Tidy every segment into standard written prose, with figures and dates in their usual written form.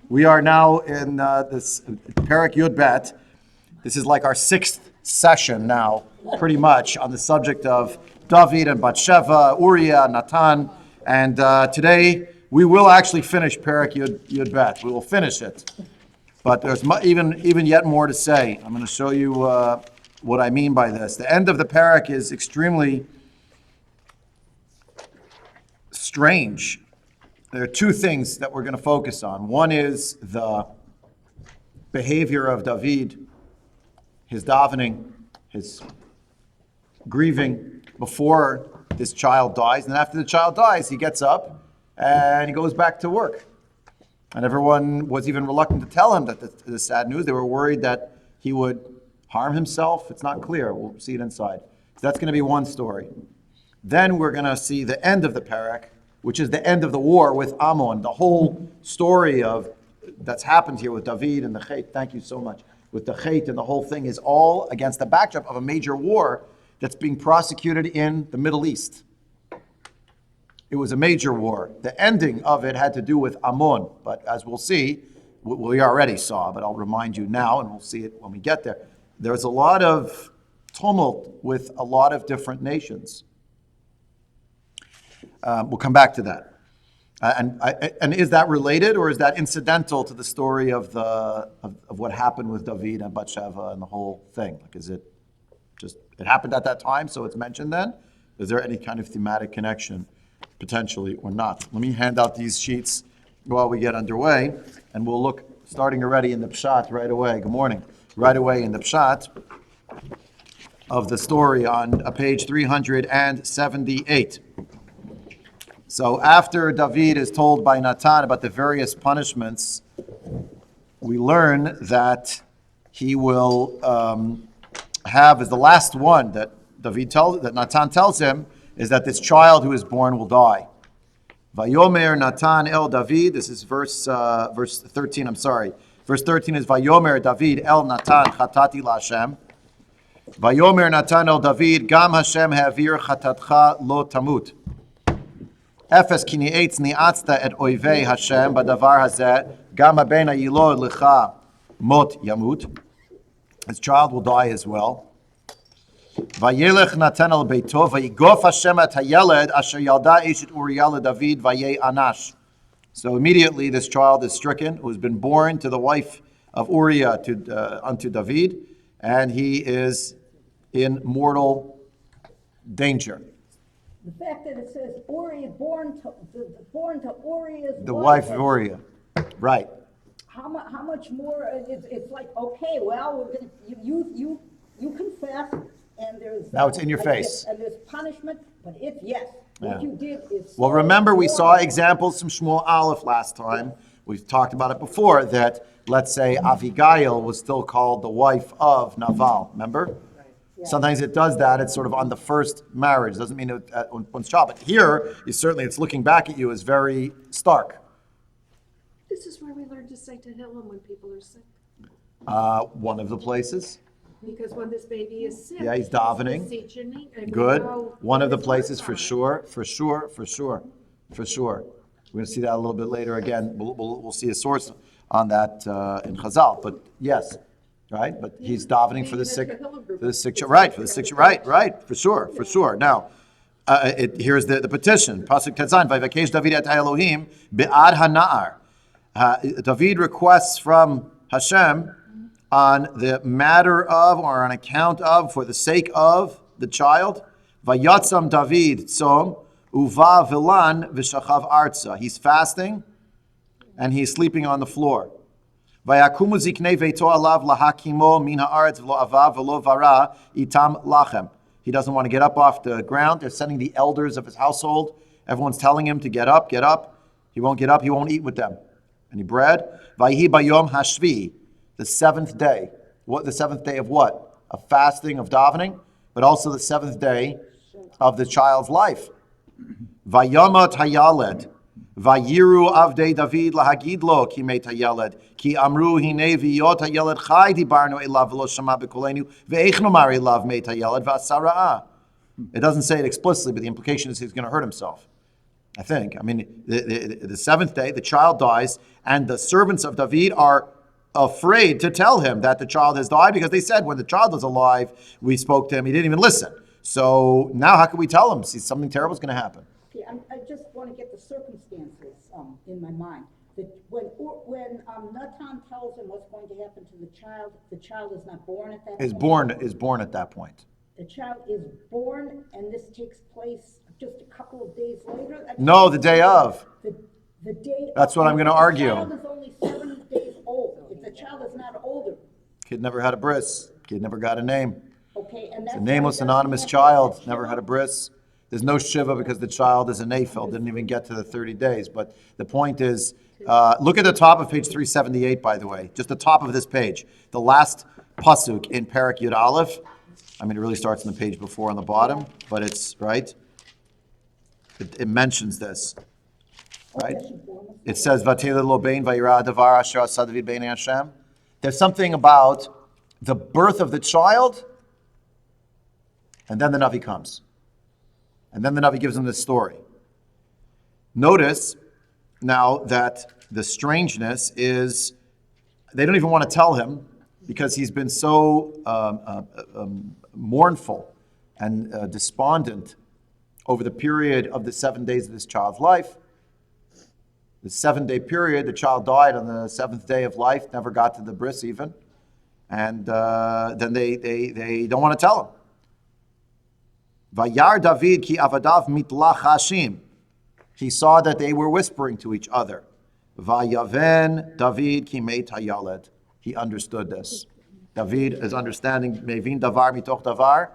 We are now in this Perek Yud Bet. This is like our sixth session now, pretty much, on the subject of David and Bathsheba, Uriah, Natan. And today we will actually finish Perek Yud Bet. We will finish it. But there's even yet more to say. I'm going to show you what I mean by this. The end of the Perek is extremely strange. There are two things that we're going to focus on. One is the behavior of David, his davening, his grieving before this child dies. And after the child dies, he gets up and he goes back to work. And everyone was even reluctant to tell him that the sad news. They were worried that he would harm himself. It's not clear. We'll see it inside. So that's going to be one story. Then we're going to see the end of the Perek, which is the end of the war with Ammon. The whole story of that's happened here with David and the Chet. Thank you so much. With the Chet and the whole thing is all against the backdrop of a major war that's being prosecuted in the Middle East. It was a major war. The ending of it had to do with Ammon, but as we'll see, we already saw, but I'll remind you now, and we'll see it when we get there. There's a lot of tumult with a lot of different nations. We'll come back to that. And is that related, or is that incidental to the story of what happened with David and Bathsheba and the whole thing? Like, is it just it happened at that time, so it's mentioned then? Is there any kind of thematic connection, potentially, or not? Let me hand out these sheets while we get underway, and we'll look starting already in the Pshat right away. Good morning. Right away in the Pshat of the story on page 378. So after David is told by Natan about the various punishments, we learn that he will have as the last one that Natan tells him is that this child who is born will die. Vayomer Natan el David. This is verse 13. I'm sorry. Verse 13 is Vayomer David el Natan chatati laHashem. Vayomer Natan el David gam Hashem ha'avir chatatcha lo tamut. Efes ki ni'etz ni'atzta et oivei Hashem badavar hazeh gam haben ha'yilo lecha mot yamut. His child will die as well. Vayelech Natan el beito vayigof Hashem et hayeled asher yalda eshet Uriah David vayei anash. So immediately this child is stricken, who has been born to the wife of Uriah unto David, and he is in mortal danger. The fact that it says Uriah born to Uriah's the wife of Uriah, right? How much more? It's like, okay, well, we're gonna, you confess, and there's now it's in your face, and there's punishment. But if yes, what you did is well. Remember, we saw examples from Shmuel Aleph last time. We've talked about it before. That let's say Avigail was still called the wife of Naval. Remember? Sometimes it does that. It's sort of on the first marriage. Doesn't mean it at one's child. But here, it's looking back at you is very stark. This is where we learn to say Tehillim when people are sick. One of the places. Because when this baby is sick, yeah, he's davening. Good. One of the places for sure. We're going to see that a little bit later. Again, we'll see a source on that in Chazal. But yes. Right, but he's davening for the sick, right? For the sick, right, for sure. Now, here's the petition. Pasuk Tetzan, Vayvakesh David et Elohim be'ad hana'ar. David requests from Hashem on the matter of, or on account of, for the sake of the child. Vayatzam David tzom uva vilan v'shachav arza. He's fasting, and he's sleeping on the floor. Vayakumu ziknei veito alav lahakimo min haaretz v'lo avav v'lo vara itam lachem. He doesn't want to get up off the ground. They're sending the elders of his household. Everyone's telling him to get up. He won't get up. He won't eat with them. Any bread? Vayhi bayom hashvi, the seventh day. What? The seventh day of what? Of fasting, of davening, but also the seventh day of the child's life. Vayomot hayaled. Vayiru avdei David lahagid lo ki met hayeled ki amru hine viyot hayeled chai dibarnu elav v'lo shama b'kolenu ve'ech nomar elav met hayeled v'asara'a. It doesn't say it explicitly, but the implication is he's going to hurt himself. I think. I mean, the seventh day, the child dies, and the servants of David are afraid to tell him that the child has died because they said when the child was alive, we spoke to him, he didn't even listen. So now how can we tell him? See, something terrible is going to happen. Okay, I just want to get the circumstances in my mind. That when Natan tells him what's going to happen to the child is not born at that Is point. born at that point. The child is born, and this takes place just a couple of days later? No, the day of. The day That's of, what I'm going to argue. The child is only 7 days old. If the child is not older, Kid never had a bris. Kid never got a name. okay, and It's that's a nameless, why he doesn't anonymous have child. that Never shiva. had a bris. There's no shiva because the child is an aphel. Didn't even get to the 30 days. But the point is, look at the top of page 378, by the way. Just the top of this page. The last pasuk in Parak Yud Aleph. I mean, it really starts on the page before on the bottom, but it's, right? It mentions this, right? It says, "Vatele lo bein vayira davar asher asa David bein Hashem." There's something about the birth of the child, and then the Navi comes. And then the Navi gives him this story. Notice now that the strangeness is, they don't even want to tell him because he's been so mournful and despondent over the period of the 7 days of this child's life. The 7-day period, the child died on the 7th day of life, never got to the bris even. And then they don't want to tell him. Vayar David ki avadav mitlach hashim. He saw that they were whispering to each other. Vayaven David ki meit hayaled. He understood this. David is understanding mevin davar mitoch davar.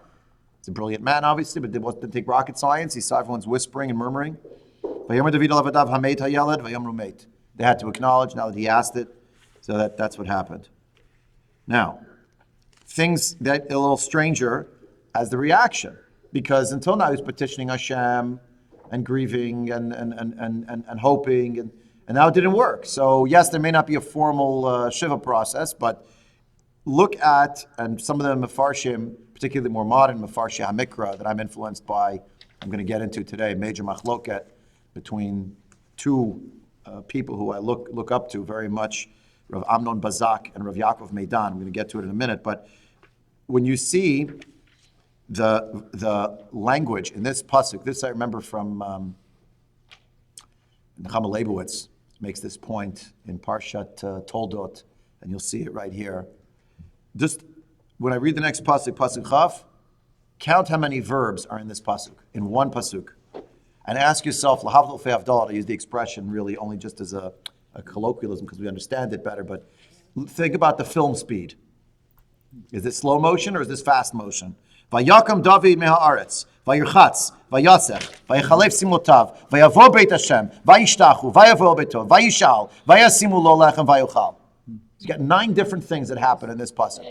He's a brilliant man, obviously, but didn't take rocket science. He saw everyone's whispering and murmuring. Vayomer David al avadav hameit hayaled vayomru meit. They had to acknowledge now that he asked it, so that's what happened. Now, things that a little stranger as the reaction. Because until now he's petitioning Hashem and grieving and hoping, and now it didn't work. So yes, there may not be a formal Shiva process, but look at, and some of the Mefarshim, particularly more modern Mefarshi HaMikra that I'm influenced by, I'm going to get into today, major machloket between two people who I look up to very much, Rav Amnon Bazak and Rav Yaakov Meidan. I'm going to get to it in a minute, but when you see the language in this pasuk, this I remember from Nechama Leibowitz makes this point in Parshat Toldot, and you'll see it right here. Just when I read the next pasuk, pasuk Chaf, count how many verbs are in this pasuk, in one pasuk, and ask yourself, lahavdol fe'avdal, I use the expression really only just as a colloquialism because we understand it better, but think about the film speed. Is this slow motion or is this fast motion? Vayakam David meha'aretz, vayirchatz, vayasech, vayichalef simotav, vayavo beit Hashem, vayishtachu, vayavo beito, vayishal, vayasimu lo lechem, vayuchal. You got 9 different things that happen in this pasuk.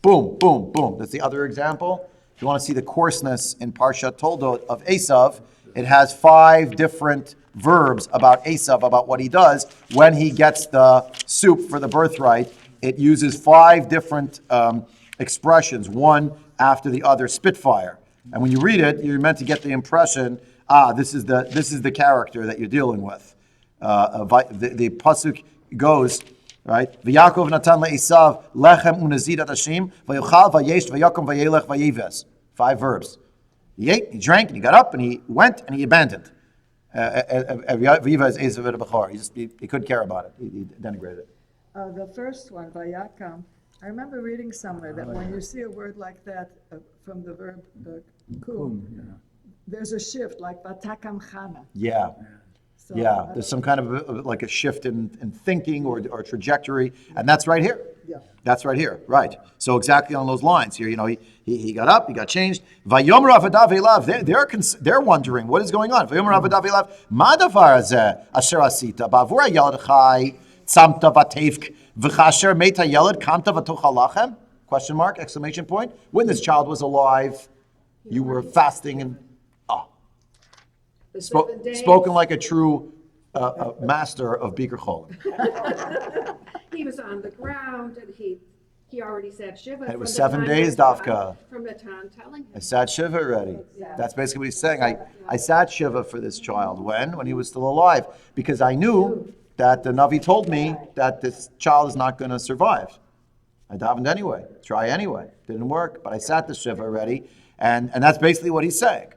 Boom, boom, boom. That's the other example. If you want to see the coarseness in Parshat Toldot of Esav, it has 5 different verbs about Esav, about what he does when he gets the soup for the birthright. It uses 5 different expressions, one after the other, spitfire. And when you read it, you're meant to get the impression, this is the character that you're dealing with. The pasuk goes, right? V'Yakov natan le'Esav lechem unazid atashim v'yochal v'yesh v'yakom v'yelech v'yives. 5 verbs. He ate, he drank, and he got up, and he went, and he abandoned. V'yives Esav b'chor. He couldn't care about it. He denigrated it. The first one, Vayakam, I remember reading somewhere that when you see a word like that from the verb kum, there's a shift, like Vatakam Chana. Yeah. So, Yeah, there's some kind of like a shift in thinking or trajectory, and that's right here. Yeah. That's right here, right. So exactly on those lines here, he got up, he got changed. Vayomer avadav elav, they're wondering what is going on. Vayomer avadav elav, ma davar hazeh asher asita bavur hayalad chai tzamta vatevk v'chasher meta yelad kamta v'tochal lachem? Question mark, exclamation point. When this child was alive, you were fasting and The 7 days, spoken like a true master of Bikur Cholim. he was on the ground and he he already said Shiva. And it was from the 7 time days, that- Dafka. From the time telling him. I sat Shiva already. That's basically what he's saying. I sat Shiva for this child. When he was still alive. Because I knew that the Navi told me that this child is not going to survive. I davened anyway. Try anyway. Didn't work. But I sat the Shiva already. And that's basically what he's saying.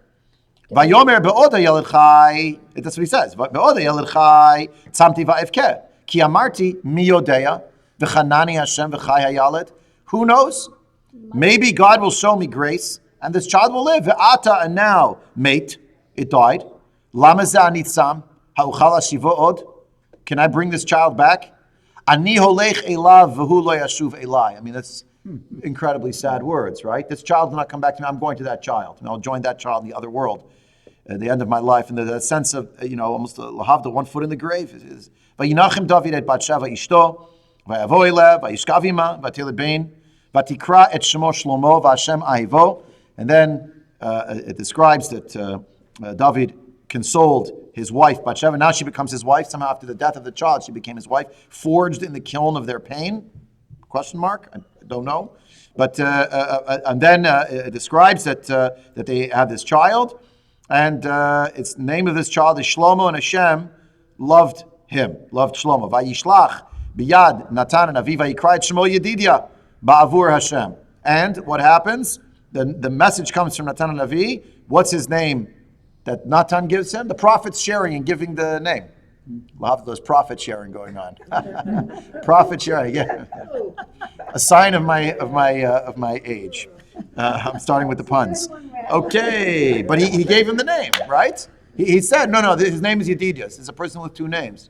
Vayomer be'oda yeled chai. That's what he says. Be'oda yeled chai. Tzamti va'evke. Ki amarti mi yodeya. V'chanani Hashem v'chai hayaled. Who knows? Maybe God will show me grace, and this child will live. Ve'ata, and now, mate, it died. Lama za'anitzam ha'uchala shivo od. Can I bring this child back? Ani holech elav v'hu lo yashuv elai. I mean, that's incredibly sad words, right? This child will not come back to me. I'm going to that child, and I'll join that child in the other world at the end of my life. And that sense of, almost lahavda, one foot in the grave. Vayinachim David et Batsheva ishto, vayavo elev, vayishkavima, vatilid bein, vatikra et shemo Shlomo, v'Hashem ahivo. And then it describes that David consoled his wife, Batsheva. Now she becomes his wife. Somehow after the death of the child, she became his wife, forged in the kiln of their pain. Question mark? I don't know. But and then it describes that they have this child, and its the name of this child is Shlomo, and Hashem loved Shlomo. Vayishlach biyad Natan and Aviva. He cried Shemo Yedidia ba'avur Hashem. And what happens? The message comes from Natan and Avi. What's his name that Natan gives him? The prophet's sharing and giving the name. We'll have those profit sharing going on. Profit sharing, yeah. A sign of my age. I'm starting with the puns. Okay, but he gave him the name, right? He said, no, his name is Yedidius. It's a person with two names.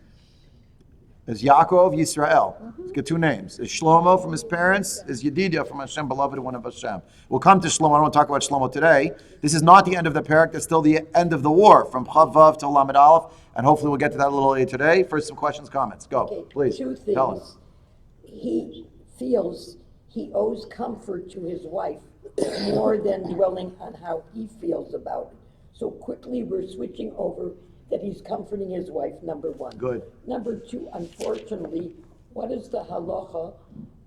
There's Yaakov, Yisrael. He's got two names. There's Shlomo from his parents. There's Yedidia from Hashem, beloved one of Hashem. We'll come to Shlomo. I don't want to talk about Shlomo today. This is not the end of the parak. It's still the end of the war from Chavav to Lamed Aleph. And hopefully we'll get to that a little later today. First, some questions, comments. Go, Okay, please. two Tell us. things. He feels he owes comfort to his wife more than dwelling on how he feels about it. So quickly we're switching over that he's comforting his wife, number one. Good. Number two, unfortunately, what is the halacha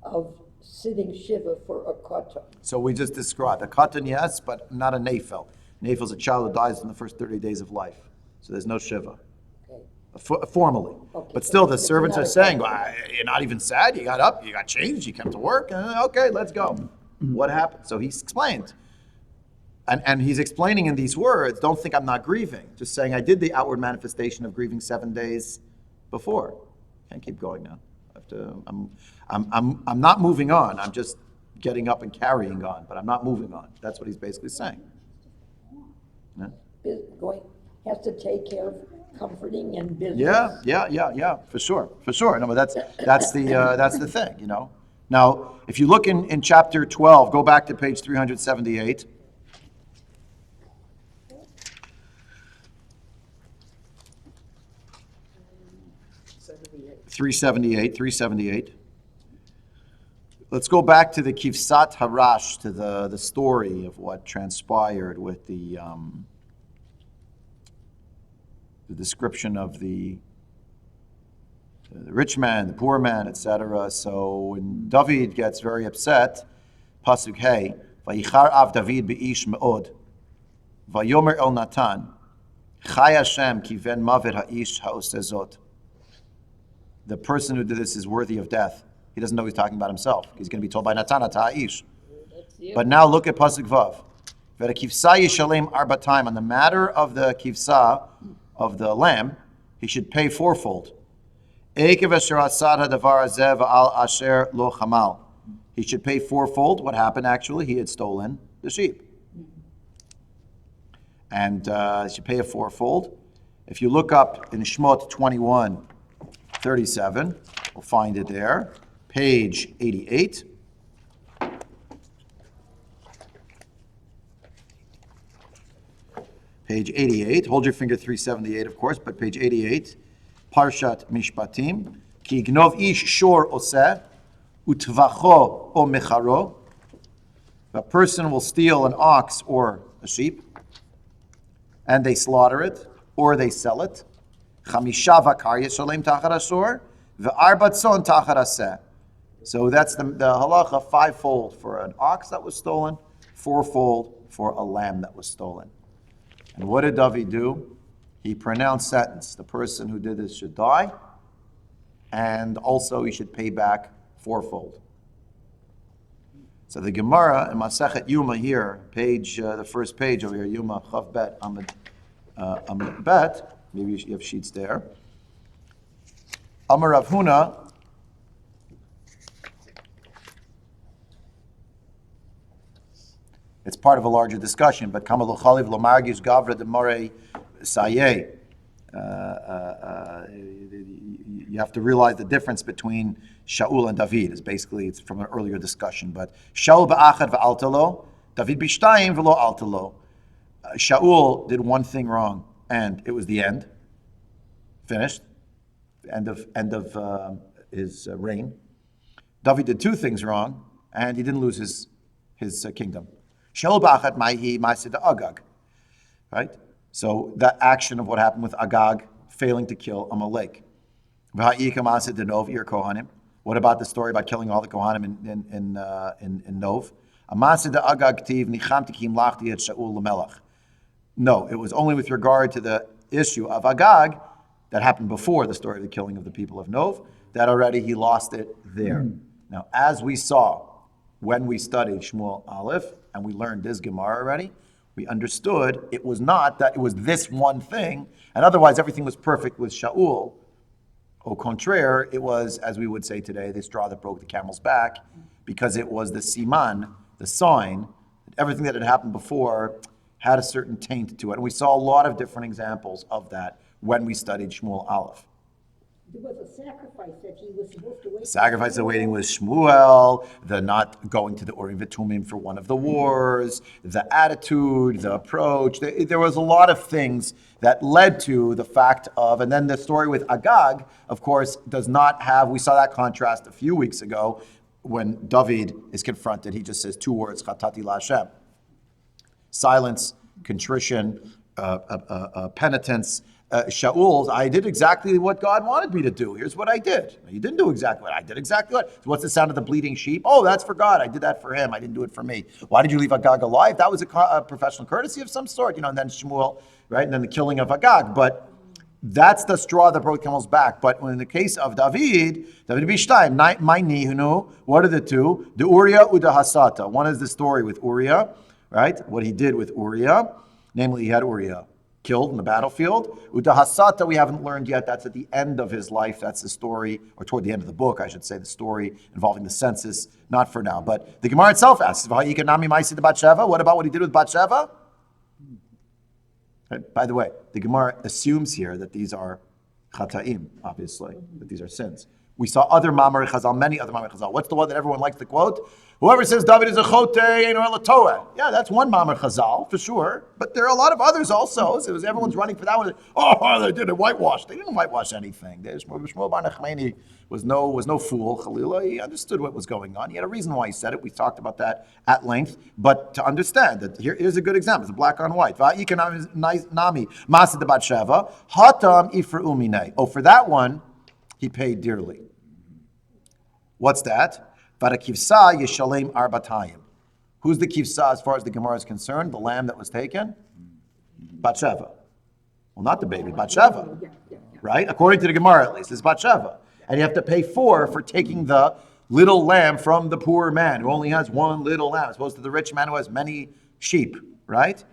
of sitting shiva for a katan? So we just described a katan, yes, but not a nafel. Nafel is a child who dies in the first 30 days of life. So there's no shiva. Okay. Formally. Okay, But still, the it's servants not are a saying, problem. well, you're not even sad. You got up, you got changed, you came to work. Okay, let's go. What happened? So he's explained. And he's explaining in these words, don't think I'm not grieving. Just saying I did the outward manifestation of grieving 7 days before. Can't keep going now. I'm not moving on. I'm just getting up and carrying on, but I'm not moving on. That's what he's basically saying. Yeah. Has to take care of comforting and business. Yeah, for sure. No, but that's the thing, Now, if you look in chapter 12, go back to page 378. 378. Let's go back to the Kivsat Harash, to the story of what transpired with the description of the rich man, the poor man, etc. So when David gets very upset, Pasuk Hey, Vayichar av David beish me'od, Vayomer el Natan, Chai Hashem ki ven mavet ha'ish ha'osezot. The person who did this is worthy of death. He doesn't know he's talking about himself. He's going to be told by Natan ha'ish. But now look at Pasuk Vav. V'era kivsa yishalem arba time. On the matter of the kivsa, of the lamb, he should pay fourfold. Ekev asher asad hadavar hazeh v'al asher lo chamal. He should pay fourfold. What happened actually? He had stolen the sheep. And he should pay a fourfold. If you look up in Shmot 21:37, we'll find it there. Page 88. Page 88. Hold your finger 378, of course, but page 88. Parshat Mishpatim. Ki gnov ish shor oseh, utvacho o mecharo. A person will steal an ox or a sheep, and they slaughter it, or they sell it. Chamisha vakar yeshalem tachar asor, ve'arba tzon tachar aseh. So that's the halacha, fivefold for an ox that was stolen, fourfold for a lamb that was stolen. And what did David do? He pronounced sentence. The person who did this should die, and also he should pay back fourfold. So the Gemara in Masechet Yuma here, the first page over here, Yuma Chav Bet Amud Bet, maybe you have sheets there. Amar Rav Huna, it's part of a larger discussion, but Kamalu Chaliv Lomargis Gavra de More Saye. You have to realize the difference between Shaul and David. It's from an earlier discussion. But Shaul ba'achad v'altalo, David b'shtayim v'lo altalo. Shaul did one thing wrong, and it was the end. Finished. End of his reign. David did two things wrong, and he didn't lose his kingdom. Shaul ba'achad ma'hi ma'asid Agag. Right? So that action of what happened with Agag failing to kill Amalek. What about the story about killing all the Kohanim in Nov? No, it was only with regard to the issue of Agag that happened before the story of the killing of the people of Nov, that already he lost it there. Now, as we saw when we studied Shmuel Aleph, and we learned this Gemara already, we understood it was not that it was this one thing, and otherwise everything was perfect with Shaul. Au contraire, it was, as we would say today, the straw that broke the camel's back, because it was the siman, the sign, that everything that had happened before had a certain taint to it. And we saw a lot of different examples of that when we studied Shmuel Aleph. There was a sacrifice that he was supposed to wait. Sacrifice of waiting with Shmuel, the not going to the Urim V'Tumim for one of the wars, the attitude, the approach. There was a lot of things that led to the fact of, and then the story with Agag, of course, does not have, we saw that contrast a few weeks ago when David is confronted. He just says two words, Chatati LaHashem. Silence, contrition, penitence. Shaul's, I did exactly what God wanted me to do. Here's what I did. You didn't do exactly what I did. Exactly what? So what's the sound of the bleeding sheep? Oh, that's for God. I did that for him. I didn't do it for me. Why did you leave Agag alive? That was a professional courtesy of some sort, and then Shmuel, right? And then the killing of Agag. But that's the straw that broke the camel's back. But in the case of David Bishtaim, my Nihunu, what are the two? The Uriah Uda Hasata. One is the story with Uriah, right? What he did with Uriah. Namely, he had Uriah killed in the battlefield. Uda Hasata, we haven't learned yet. That's at the end of his life. That's the story, or toward the end of the book, I should say, the story involving the census. Not for now. But the Gemara itself asks, what about what he did with Bathsheba? By the way, the Gemara assumes here that these are chata'im, obviously, that these are sins. We saw other Mamar Chazal, many other Mamar Chazal. What's the one that everyone likes to quote? Whoever says David is a chote and or latoeh. Yeah, that's one Mamar Chazal, for sure. But there are a lot of others also. So everyone's running for that one. Oh, they did a whitewash. They didn't whitewash anything. Shmuel Bar Nachmani was no fool, Chalila. He understood what was going on. He had a reason why he said it. We talked about that at length. But to understand that, here's a good example. It's black on white. Nami Masid Batsheva Hatam Ifra Umine. Oh, for that one, he paid dearly. What's that? Varakivsa Yeshalem Arbatayim. Who's the kivsa as far as the Gemara is concerned? The lamb that was taken? Bathsheba. Well, not the baby, Bathsheba. Right? According to the Gemara, at least, it's Bathsheba. And you have to pay 4 for taking the little lamb from the poor man who only has one little lamb, as opposed to the rich man who has many sheep. Right?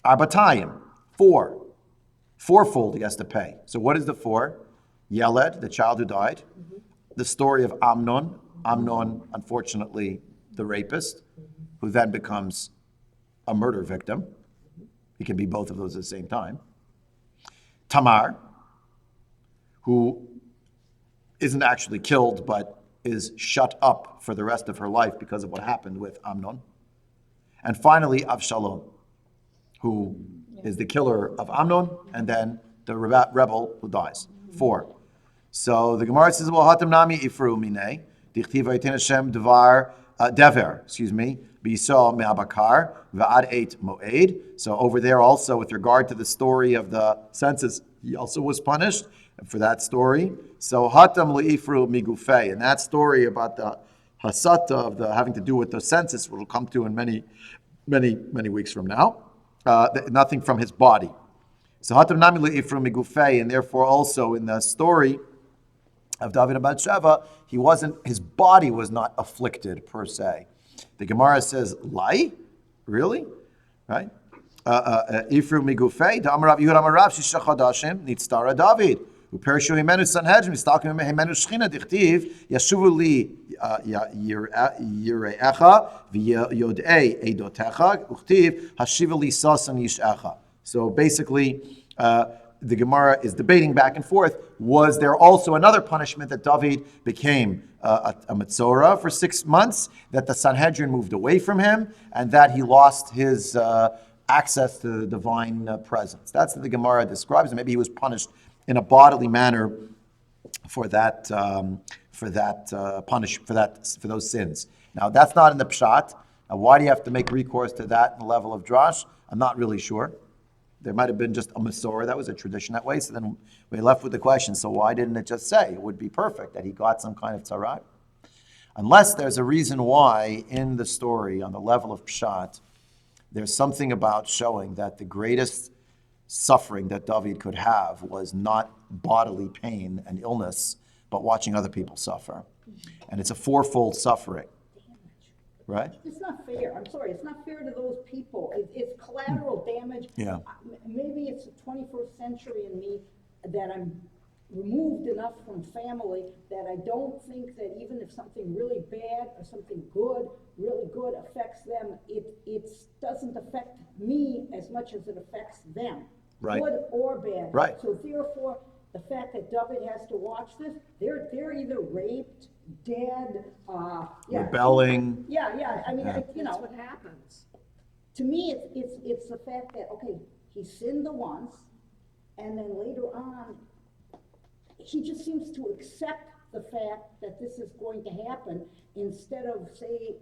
Arbatayim. 4. Fourfold he has to pay. So what is the 4? Yeled, the child who died. The story of Amnon, unfortunately, the rapist, who then becomes a murder victim. He can be both of those at the same time. Tamar, who isn't actually killed, but is shut up for the rest of her life because of what happened with Amnon. And finally, Avshalom, who is the killer of Amnon, and then the rebel who dies. 4. So the Gemara says, "Well, hatam nami ifru minei dichtiv vayten Hashem devar dever." B'yisrael me'abakar va'ad 8 moed. So over there also, with regard to the story of the census, he also was punished. for that story. So hatam leifru migufei, and that story about the hasata of the having to do with the census, we'll come to in many weeks from now. Nothing from his body. So hatam nami leifru migufei, and therefore also in the story of David and Bathsheba, his body was not afflicted per se. The Gemara says, "Lai, really, right?" Ifru migufei, Damar Rav Yehuda Amar Rav Shisha Chodashim Nitztara David. Upershu himenu Sanhedrin Mistakim himenu Shechina Dichtiv Yashuvu li Yireecha v'Yodei Eidotecha Uchtiv Hashiva li Sasan Yishecha. So basically, the Gemara is debating back and forth. Was there also another punishment that David became a Metzora for 6 months, that the Sanhedrin moved away from him, and that he lost his access to the divine presence? That's what the Gemara describes. And maybe he was punished in a bodily manner for those sins. Now that's not in the Pshat. Now, why do you have to make recourse to that in the level of drash? I'm not really sure. There might have been just a Masorah, that was a tradition that way. So then we're left with the question, so why didn't it just say it would be perfect that he got some kind of tzara'at? Unless there's a reason why in the story, on the level of Pshat, there's something about showing that the greatest suffering that David could have was not bodily pain and illness, but watching other people suffer. And it's a fourfold suffering. Right? It's not fair. I'm sorry. It's not fair to those people. It's collateral damage. Yeah. Maybe it's the 21st century in me that I'm removed enough from family that I don't think that even if something really bad or something good, really good affects them, it doesn't affect me as much as it affects them. Right. Good or bad. Right. So therefore, the fact that David has to watch this, they're either raped, dead, rebelling. Yeah. I mean, That's what happens. to me, it's the fact that, okay, he sinned the once, and then later on, he just seems to accept the fact that this is going to happen, instead of, say,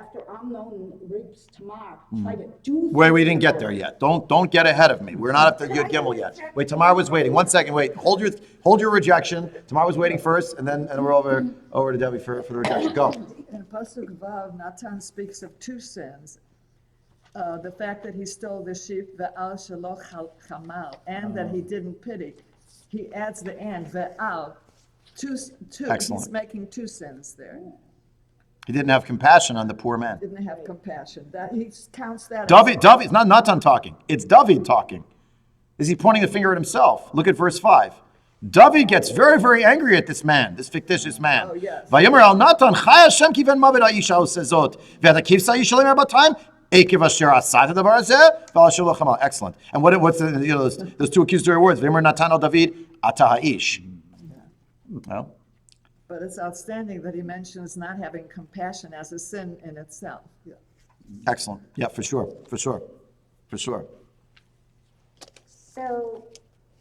after Amnon rapes Tamar, try to do. Wait, we something didn't get about there it. yet. Don't get ahead of me. We're not up to Yud Gimel yet. Wait, Tamar was waiting. 1 second. Wait, hold your rejection. Tamar was waiting first, and then we're over to Debbie for the rejection. Go. In Pasuk Vav, Natan speaks of 2 sins. The fact that he stole the sheep, ve'al shelo chamal, and that he didn't pity. He adds the and, ve'al, two. Excellent. He's making 2 sins there. He didn't have compassion on the poor man. Didn't have compassion. That he counts that. David, it's not Natan talking. It's David talking. Is he pointing the finger at himself? Look at verse 5. David gets very, very angry at this man, this fictitious man. Oh, yes. Vayomer al Natan, Chai Hashem kiven mavet ha'isha usezot, ve'ata kivsa ha'isha lemer batam, ekev asher asat ha'davar hazeh, ve'al asher lo chamal. Excellent. And what's those 2 accusatory words? Vayomer Natan al David, ata ha'ish. Well, But it's outstanding that he mentions not having compassion as a sin in itself. excellent. Yeah, for sure. So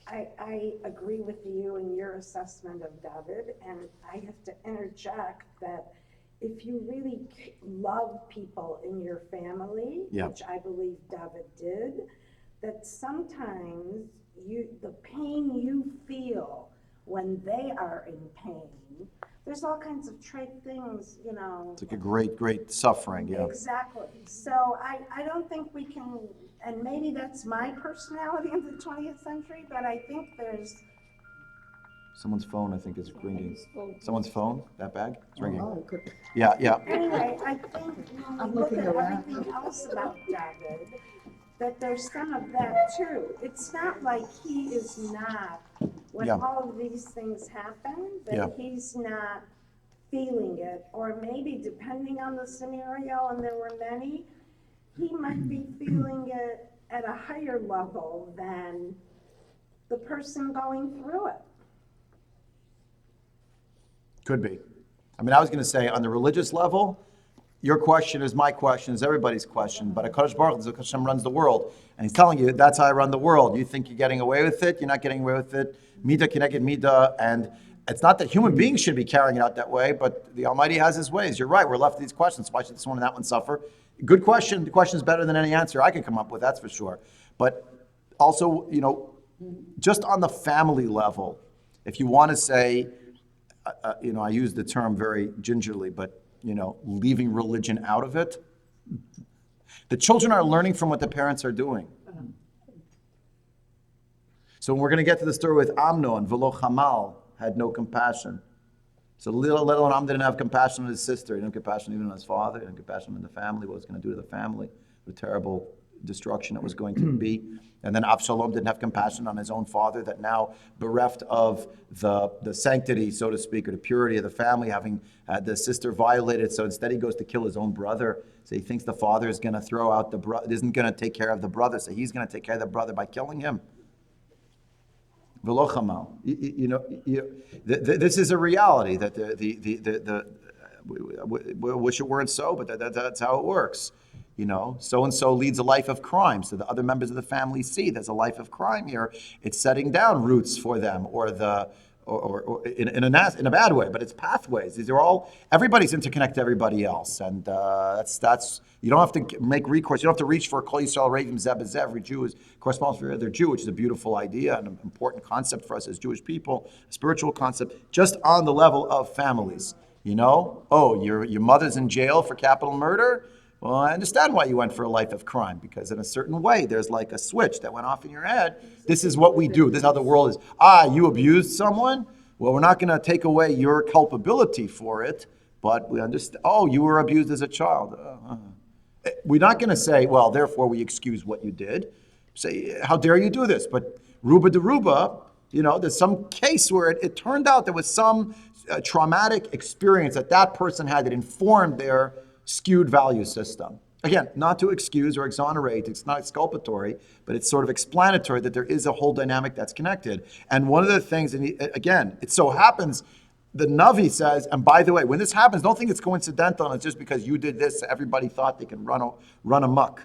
I agree with you in your assessment of David, and I have to interject that if you really love people in your family, Yeah. which I believe David did, that sometimes the pain you feel when they are in pain, there's all kinds of trite things, It's like a great suffering, yeah. Exactly. So I don't think we can, and maybe that's my personality in the 20th century, but I think there's, Someone's phone, I think, is ringing. Someone's phone? That bag? It's ringing. Oh, good. Yeah. anyway, I think when I'm we look looking at around. everything else about David, that there's some of that too. It's not like he is not, when Yeah. all of these things happen, Yeah. that he's not feeling it, or maybe depending on the scenario, and there were many, he might be feeling it at a higher level than the person going through it. Could be. I mean, I was going to say on the religious level, your question is my question, is everybody's question. But HaKadosh Baruch Hu, Hashem runs the world, and He's telling you that's how I run the world. You think you're getting away with it? You're not getting away with it. Midah kineged midah, and it's not that human beings should be carrying it out that way, but the Almighty has His ways. You're right. We're left with these questions. Why should this one and that one suffer? Good question. The question is better than any answer I can come up with. That's for sure. But also, just on the family level, If you want to say, I use the term very gingerly, but, leaving religion out of it, the children are learning from what the parents are doing. So we're going to get to the story with Amnon, Velo Chamal, had no compassion. So little Amnon didn't have compassion on his sister. He didn't have compassion even on his father. He didn't have compassion on the family, what it was going to do to the family, the terrible destruction it was going to be. And then Avshalom didn't have compassion on his own father, that now bereft of the sanctity, so to speak, or the purity of the family, having had the sister violated. So instead he goes to kill his own brother. So he thinks the father is going to throw out the brother, isn't going to take care of the brother. So he's going to take care of the brother by killing him. V'lo chamal. This is a reality that we wish it weren't so, but that's how it works. So and so leads a life of crime. So the other members of the family see there's a life of crime here. It's setting down roots for them, or in a bad way, but it's pathways. These are all, everybody's interconnected to everybody else, and that's you don't have to make recourse. You don't have to reach for Kol Yisrael Ravim Zeh B'Zeh. Every Jew corresponds to every other Jew, which is a beautiful idea and an important concept for us as Jewish people, a spiritual concept, just on the level of families. Your mother's in jail for capital murder. Well, I understand why you went for a life of crime, because in a certain way, there's like a switch that went off in your head. This is what we do. This is how the world is. You abused someone? Well, we're not going to take away your culpability for it, but we understand. Oh, you were abused as a child. We're not going to say, well, therefore we excuse what you did. Say, how dare you do this? But Ruba de Ruba, there's some case where it turned out there was some traumatic experience that person had that informed their skewed value system. Again, not to excuse or exonerate, it's not exculpatory, but it's sort of explanatory that there is a whole dynamic that's connected. And one of the things, and again, it so happens, the Navi says, and by the way, when this happens, don't think it's coincidental and it's just because you did this, everybody thought they can run amok.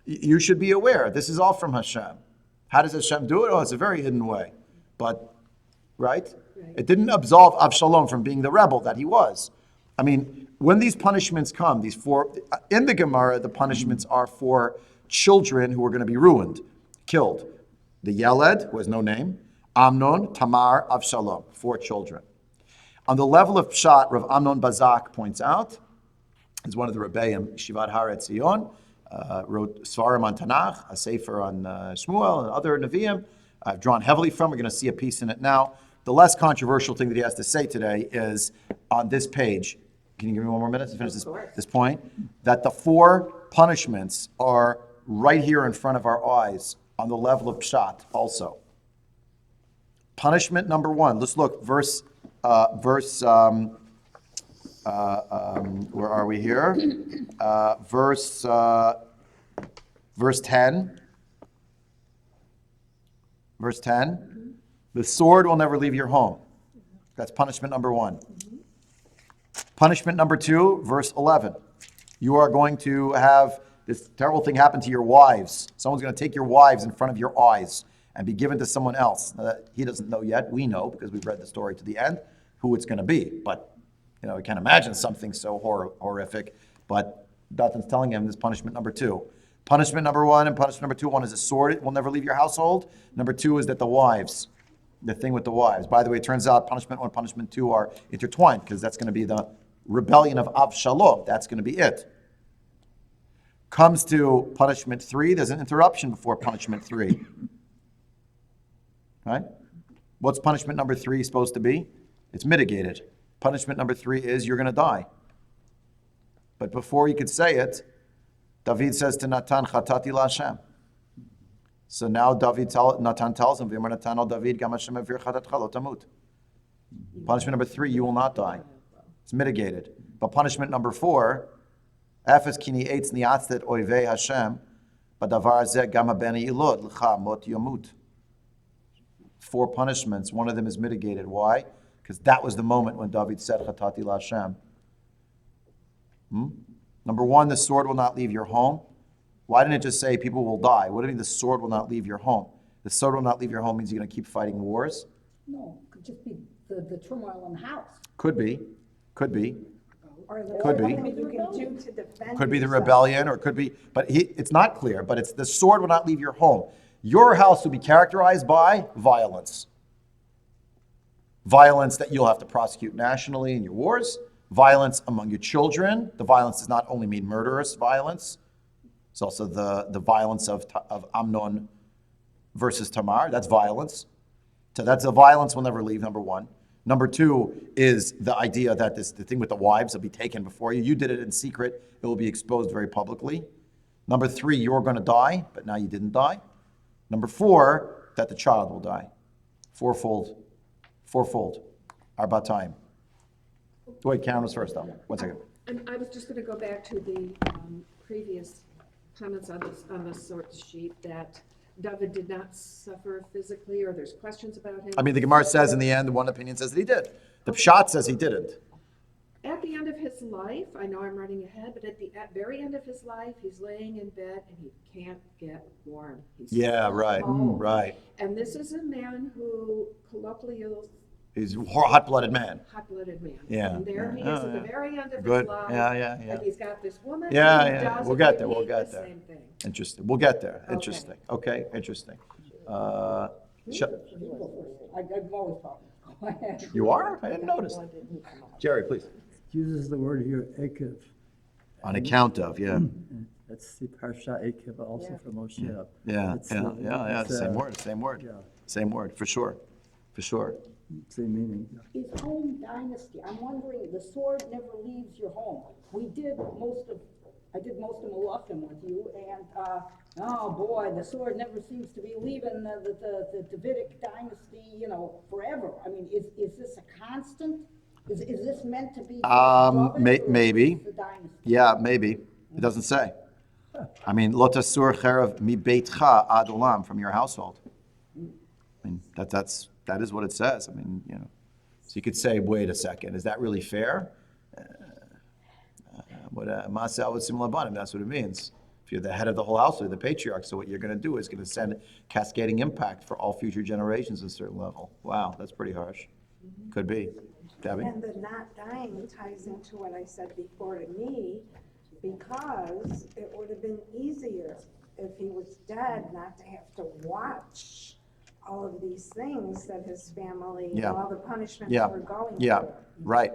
You should be aware, this is all from Hashem. How does Hashem do it? Oh, it's a very hidden way. But, right? It didn't absolve Avshalom from being the rebel that he was. I mean, when these punishments come, these four, in the Gemara, the punishments are for children who are going to be ruined, killed. The Yeled, who has no name, Amnon, Tamar, Avshalom, 4 children. On the level of Pshat, Rav Amnon Bazak points out, he's one of the Rebbeim, Shivat Har Etzion, wrote Svarim on Tanakh, a Sefer on Shmuel, and other Nevi'im. I've drawn heavily from, we're going to see a piece in it now. The less controversial thing that he has to say today is on this page. Can you give me one more minute to finish this point? That the 4 punishments are right here in front of our eyes on the level of Pshat also. Punishment number 1. Let's look, where are we here? Verse 10. Verse 10. The sword will never leave your home. That's punishment number 1. Punishment number 2, verse 11. You are going to have this terrible thing happen to your wives. Someone's going to take your wives in front of your eyes and be given to someone else. He doesn't know yet. We know because we've read the story to the end who it's going to be. But, we can't imagine something so horrific. But Dathan's telling him this punishment number 2. Punishment number 1 and punishment number 2. 1 is a sword. It will never leave your household. Number 2 is that the thing with the wives. By the way, it turns out punishment 1 and punishment 2 are intertwined because that's going to be the rebellion of Avshalom. That's going to be it. Comes to punishment 3. There's an interruption before punishment 3. Right? What's punishment number 3 supposed to be? It's mitigated. Punishment number 3 is you're going to die. But before you could say it, David says to Natan, Chatati la Hashem. So now Natan tells him, V'yamar Natan al David, Gam Hashem avir chatatcha lo tamut. Punishment number 3, you will not die. It's mitigated. But punishment number 4, Efes kini eitz niatzet oivei Hashem, badavar zeh gam habeni ilod l'cha mot yomut. 4 punishments. One of them is mitigated. Why? Because that was the moment when David said, Chatati la Hashem. Number 1, the sword will not leave your home. Why didn't it just say people will die? What do you mean the sword will not leave your home? The sword will not leave your home means you're going to keep fighting wars? No, it could just be the turmoil in the house. Could be. Or Could be. nothing you can do to defend Could be the yourself. rebellion, or could be, but it's not clear, but it's the sword will not leave your home. Your house will be characterized by violence. violence that you'll have to prosecute nationally in your wars, violence among your children. The violence does not only mean murderous violence, it's also the violence of Amnon versus Tamar. That's violence. So that's a violence will never leave, number one. Number two is the idea that the thing with the wives will be taken before you. You did it in secret. It will be exposed very publicly. Number three, you're going to die, but now you didn't die. Number four, that the child will die. Fourfold. Arba time. Wait, Karen was first, though. 1 second. And I was just gonna go back to the previous comments on the source sheet that David did not suffer physically, or there's questions about him. I mean, the Gemara says in the end, one opinion says that he did. The Pshat says he didn't. At the end of his life, I know I'm running ahead, but at the very end of his life, he's laying in bed and he can't get warm. He's Yeah, right, cold. right. And this is a man who colloquially He's a hot-blooded man. hot-blooded man. Yeah, And there he yeah. is Oh, at the yeah. very end of Good. his life. Yeah. And he's got this woman. Yeah, who yeah. does We'll get and there, we'll repeat get the there. same thing. Interesting. We'll get there. Okay. Interesting. Okay, interesting. Sh- I've always thought. you are? I didn't notice. Jerry, please. Uses the word here, Ekev. On account of, yeah. That's the Parsha Ekev, also from Moshe. Yeah, It's, yeah. it's, Same word. Yeah, Same word, for sure. same meaning. His home dynasty, I'm wondering, the sword never leaves your home. I did most of Malachim with you, and, oh boy, the sword never seems to be leaving the Davidic dynasty, forever. I mean, is this a constant? Is this meant to be? Maybe. The dynasty? Yeah, maybe. It doesn't say. I mean, lo tasur cherev mi beitcha ad olam, from your household. I mean, that is what it says. I mean, So you could say, wait a second, is that really fair? That's what it means. If you're the head of the whole household, the patriarch, so what you're going to do is going to send cascading impact for all future generations at a certain level. Wow, that's pretty harsh. Could be. Debbie? And the not dying ties into what I said before to me, because it would have been easier if he was dead not to have to watch all of these things that his family, Yeah. all the punishments Yeah, were going yeah, through. right.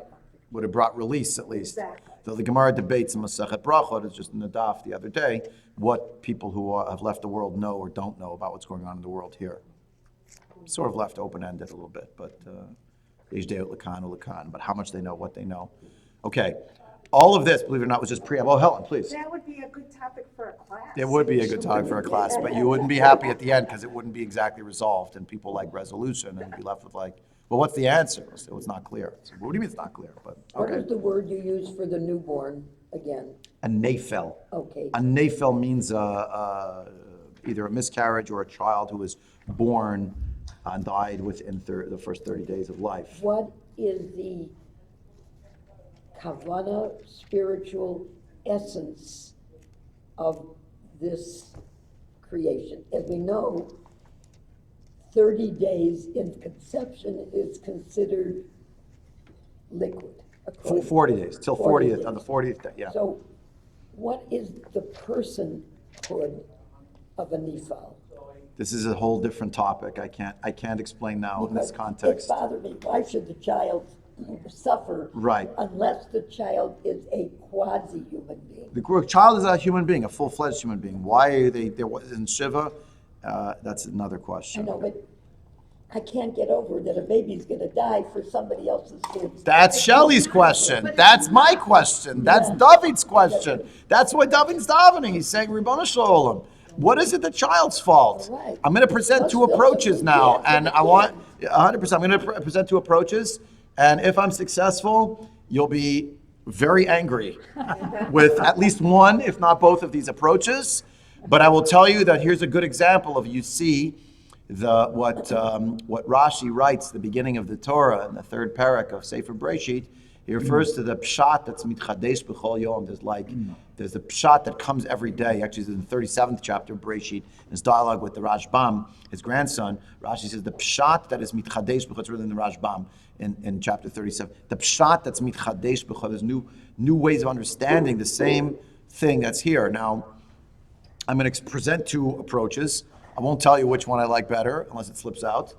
Would have brought release at least. Exactly. Though the Gemara debates in Masechet Brachot, it's just in the daf the other day, what people who have left the world know or don't know about what's going on in the world here. Sort of left open-ended a little bit, but but how much they know, what they know. Okay, all of this, believe it or not, was just preamble. Oh, Helen, please. That would be a good topic for a class. It would be a good topic for a class, but you wouldn't be happy at the end because it wouldn't be exactly resolved, and people like resolution, and you'd be left with like, well, what's the answer? So it's not clear. So what do you mean it's not clear? But What okay. is the word you use for the newborn again? A nafel. Okay. A nafel means either a miscarriage or a child who was born and died within the first 30 days of life. What is the kavana, spiritual essence of this creation? As we know, 30 days in conception is considered liquid. according- 40 days, till 40 40th, on the 40th day, yeah. So what is the personhood of a Nephal? This is a whole different topic. I can't explain now in this Because context. It bothered me. Why should the child suffer? Right. Unless the child is a quasi-human being. The child is a human being, a full-fledged human being. Why are they in Shiva? That's another I question. know, but I can't get over that a baby's gonna die for somebody else's kids. That's Shelley's question. That's my question. That's David's question. That's why David's davening. He's saying, Ribono Shel Olam, what is it the child's fault? Right. I'm going to present two approaches now, and I want 100%. I'm going to present two approaches, and if I'm successful, you'll be very angry with at least one, if not both, of these approaches. But I will tell you that here's a good example of you see what Rashi writes the beginning of the Torah in the third parak of Sefer Breshit. He refers to the pshat that's mitchadesh b'chol yom. There's the pshat that comes every day. Actually, it's in the 37th chapter of Breshit, in his dialogue with the Rashbam, his grandson. Rashi says the pshat that is mitchadesh b'chol. It's written in the Rashbam in chapter 37. The pshat that's mitchadesh b'chol. There's new ways of understanding the same thing that's here. Now, I'm going to present two approaches. I won't tell you which one I like better unless it slips out.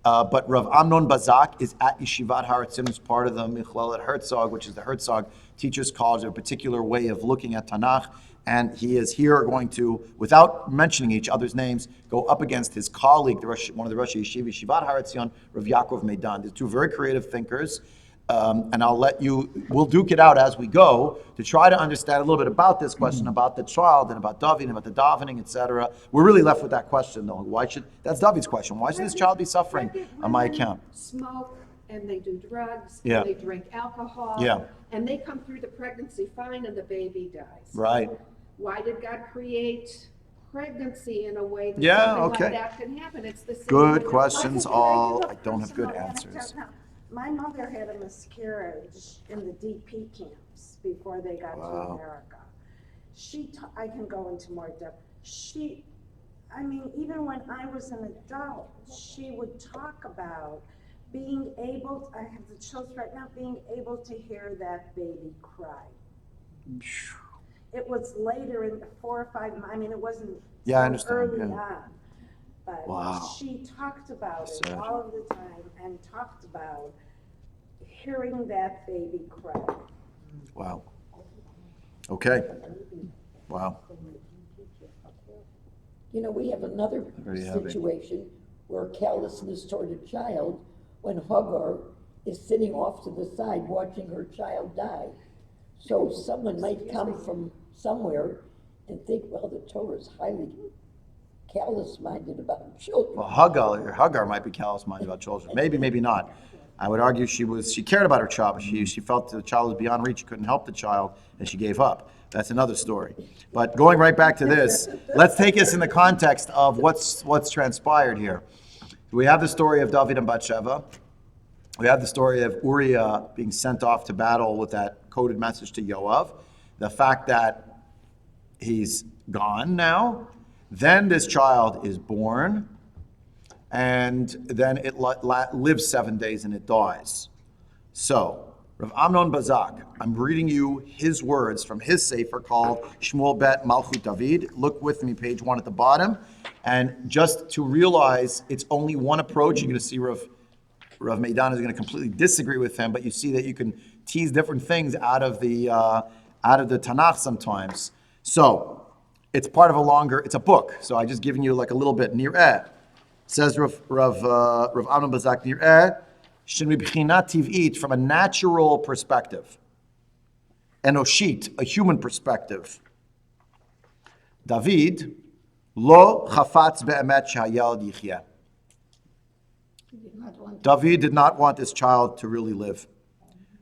But Rav Amnon Bazak is at Yeshivat Har Etzion, who's part of the Michlelet Herzog, which is the Herzog Teachers College, a particular way of looking at Tanakh. And he is here going to, without mentioning each other's names, go up against his colleague, one of the Rosh Yeshiva, Yeshivat Har Etzion, Rav Yaakov Meidan. They're two very creative thinkers. And we'll duke it out as we go to try to understand a little bit about this question, about the child and about David and about the davening, etc. We're really left with that question, though. That's David's question. Why should this child be suffering on my account? Smoke, and they do drugs, Yeah. and they drink alcohol. Yeah. And they come through the pregnancy fine and the baby dies. Right. Why did God create pregnancy in a way that Yeah, something okay. like that can happen? It's the same. Good with- questions, Can I give all. a I don't have good personal answers. anecdote now? My mother had a miscarriage in the DP camps before they got to Wow. America. I can go into more depth. Even when I was an adult, she would talk about being able, I have the chills right now, being able to hear that baby cry. It was later in the 4 or 5, it wasn't Yeah, I so understand, early yeah. on. But Wow. she talked about it Sad. all of the time and talked about hearing that baby cry. Wow. Okay. Wow. You know, we have another Very heavy. situation where callousness toward a child when Hagar is sitting off to the side watching her child die. So someone might come from somewhere and think, well, the Torah is highly callous-minded about children. Well, Hagar might be callous-minded about children. Maybe, maybe not. I would argue she cared about her child, but she felt the child was beyond reach. She couldn't help the child, and she gave up. That's another story. But going right back to this, let's take us in the context of what's transpired here. We have the story of David and Bathsheba. We have the story of Uriah being sent off to battle with that coded message to Yoav. The fact that he's gone now. Then this child is born, and then it lives 7 days and it dies. So, Rav Amnon Bazak, I'm reading you his words from his sefer called Shmuel Bet Malchut David. Look with me, page 1 at the bottom. And just to realize it's only one approach, you're going to see Rav Meidan is going to completely disagree with him, but you see that you can tease different things out of the Tanakh sometimes. So, it's part of it's a book. So I just given you like a little bit. Nir'eh. Says Rav Amnon Bazak, Nir'eh, shenmi b'chinat tiv'it, from a natural perspective. Enoshit, a human perspective. David, lo chafatz be'emet shehayalad yichyeh. David did not want this child to really live.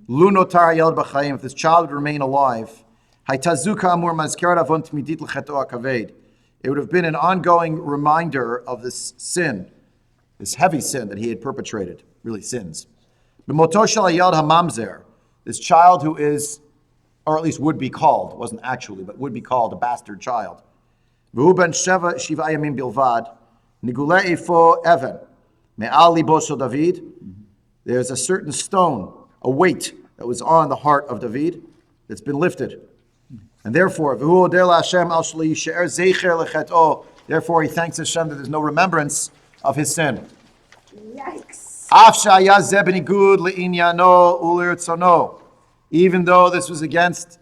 Lu notar hayalad b'chayim, if this child would remain alive, it would have been an ongoing reminder of this sin, this heavy sin that he had perpetrated, really sins. This child who is, or at least would be called, wasn't actually, but would be called a bastard child. There's a certain stone, a weight that was on the heart of David that's been lifted. And therefore, therefore he thanks Hashem that there's no remembrance of his sin. Yikes. Even though this was against,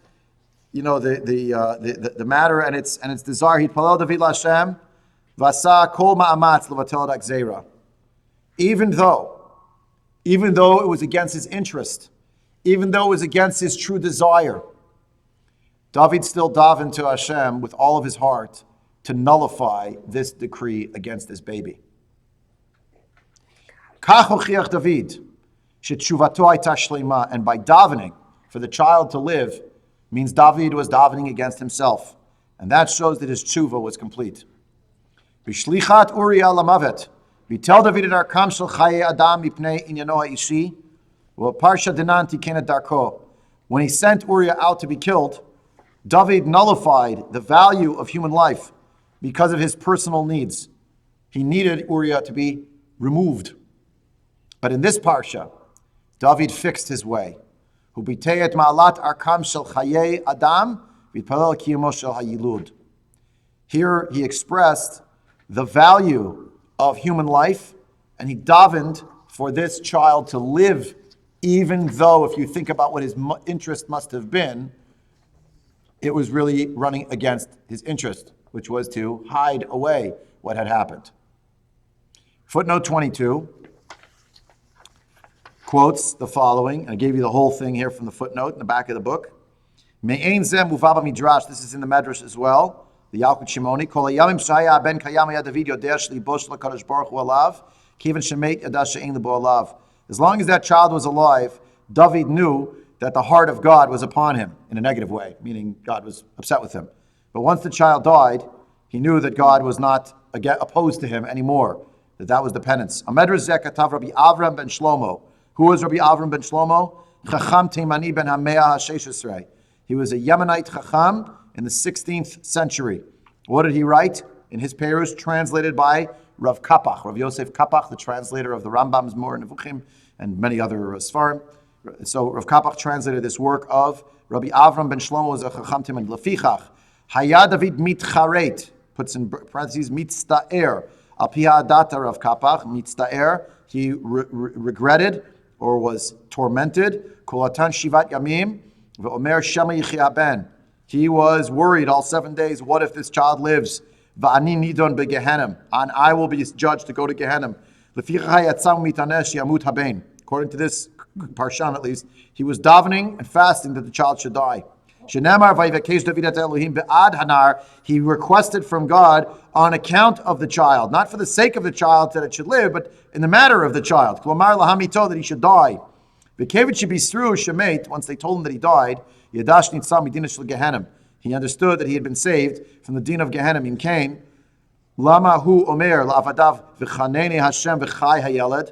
the matter and its desire, he palel David Hashem, vasa kol ma'amatz levatel gzeira. Even though it was against his interest, even though it was against his true desire, David still davened to Hashem with all of his heart to nullify this decree against this baby. Kach hochiach David, she'tshuvato hayta shleima, and by davening for the child to live means David was davening against himself, and that shows that his tshuva was complete. B'shlichat Uriah lamavet, v'tel David et arkam shel chaye adam mipnei inyano ha'ishi, v'parsha dinan tikenet darko. When he sent Uriah out to be killed, David nullified the value of human life because of his personal needs. He needed Uriah to be removed. But in this parsha, David fixed his way. Hubiteyet ma'alat arkam shel chaye adam v'itpalel kiyumo shel hayilud. Here he expressed the value of human life and he davened for this child to live, even though, if you think about what his interest must have been, it was really running against his interest, which was to hide away what had happened. Footnote 22 quotes the following. I gave you the whole thing here from the footnote in the back of the book. Me'ein zeh muva b'midrash. This is in the Medrash as well. The Yalkut Shimoni. Kol hayamim shaya ben kayam hayad David yodeh shlibo shel HaKadosh Baruch Hu alav, kiven shemet yada she'ein libo alav. As long as that child was alive, David knew that the heart of God was upon him in a negative way, meaning God was upset with him. But once the child died, he knew that God was not opposed to him anymore, that was the penance. Amedrus zeh katav Rabbi Avram ben Shlomo. Who was Rabbi Avram ben Shlomo? Chacham Teimani ben Hamea HaSheshesrei. He was a Yemenite Chacham in the 16th century. What did he write? In his Perush, translated by Rav Kapach, Rav Yosef Kapach, the translator of the Rambam's Mor Nevuchim and many other Sfarim. So Rav Kapach translated this work of Rabbi Avram ben Shlomo was a Chacham Teimani. Lefichach, Haya David mitcharet, puts in parentheses, mitzta'er. Al pi ha'adata Rav Kapach, mitzta'er, he regretted or was tormented. Kulatan shivat yamim, ve'omer shema yichya ben. He was worried all 7 days. What if this child lives? Va'ani nidon begehenim, and I will be judged to go to Gehenim. Lefichach yatzam mitanesh yamut haben. According to this parshan, at least, he was davening and fasting that the child should die. Shenemar vayivakesh David et Elohim be'ad hanar. He requested from God on account of the child, not for the sake of the child that it should live, but in the matter of the child. Klomar lahamito, that he should die. V'kevit shebisru shemet. Once they told him that he died, yadash nitzam midina shel Gehenim. He understood that he had been saved from the din of Gehenim. In Cain, lama hu omer la'avadav v'chaneni Hashem v'chai hayeled.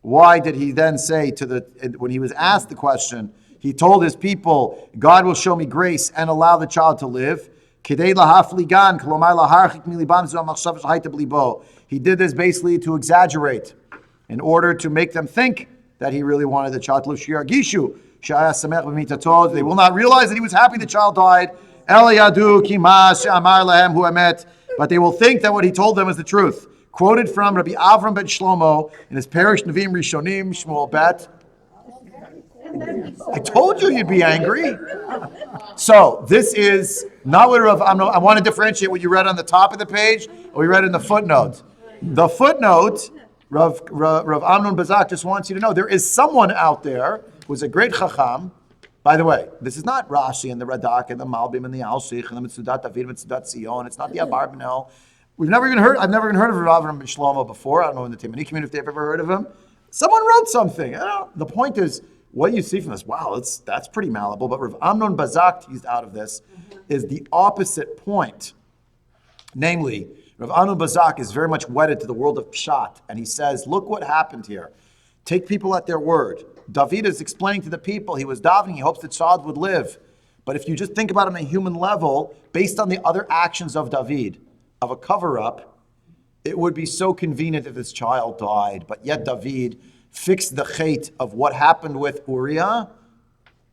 Why did he then say when he was asked the question, he told his people, God will show me grace and allow the child to live. He did this basically to exaggerate, in order to make them think that he really wanted the child to live. They will not realize that he was happy the child died. But they will think that what he told them is the truth. Quoted from Rabbi Avram ben Shlomo in his Parish Nevi'im Rishonim, Shmuel Bet. I told you you'd be angry. So this is not what Rav Amnon. I want to differentiate what you read on the top of the page or we read in the footnote. The footnote, Rav Amnon Bazak just wants you to know there is someone out there who's a great chacham. By the way, this is not Rashi and the Radak and the Malbim and the Alshich and the Mitzudat David and Mitzudat Sion. It's not the Abarbanel. I've never even heard of Rav Avram ben Shlomo before. I don't know in the Taimani community if they've ever heard of him. Someone wrote something. The point is, what you see from this, wow, that's pretty malleable. But Rav Amnon Bazak teased out of this is the opposite point. Namely, Rav Amnon Bazak is very much wedded to the world of Pshat. And he says, look what happened here. Take people at their word. David is explaining to the people, he was davening, he hopes the child would live. But if you just think about it on a human level, based on the other actions of David, of a cover-up, it would be so convenient if this child died. But yet David fixed the chait of what happened with Uriah,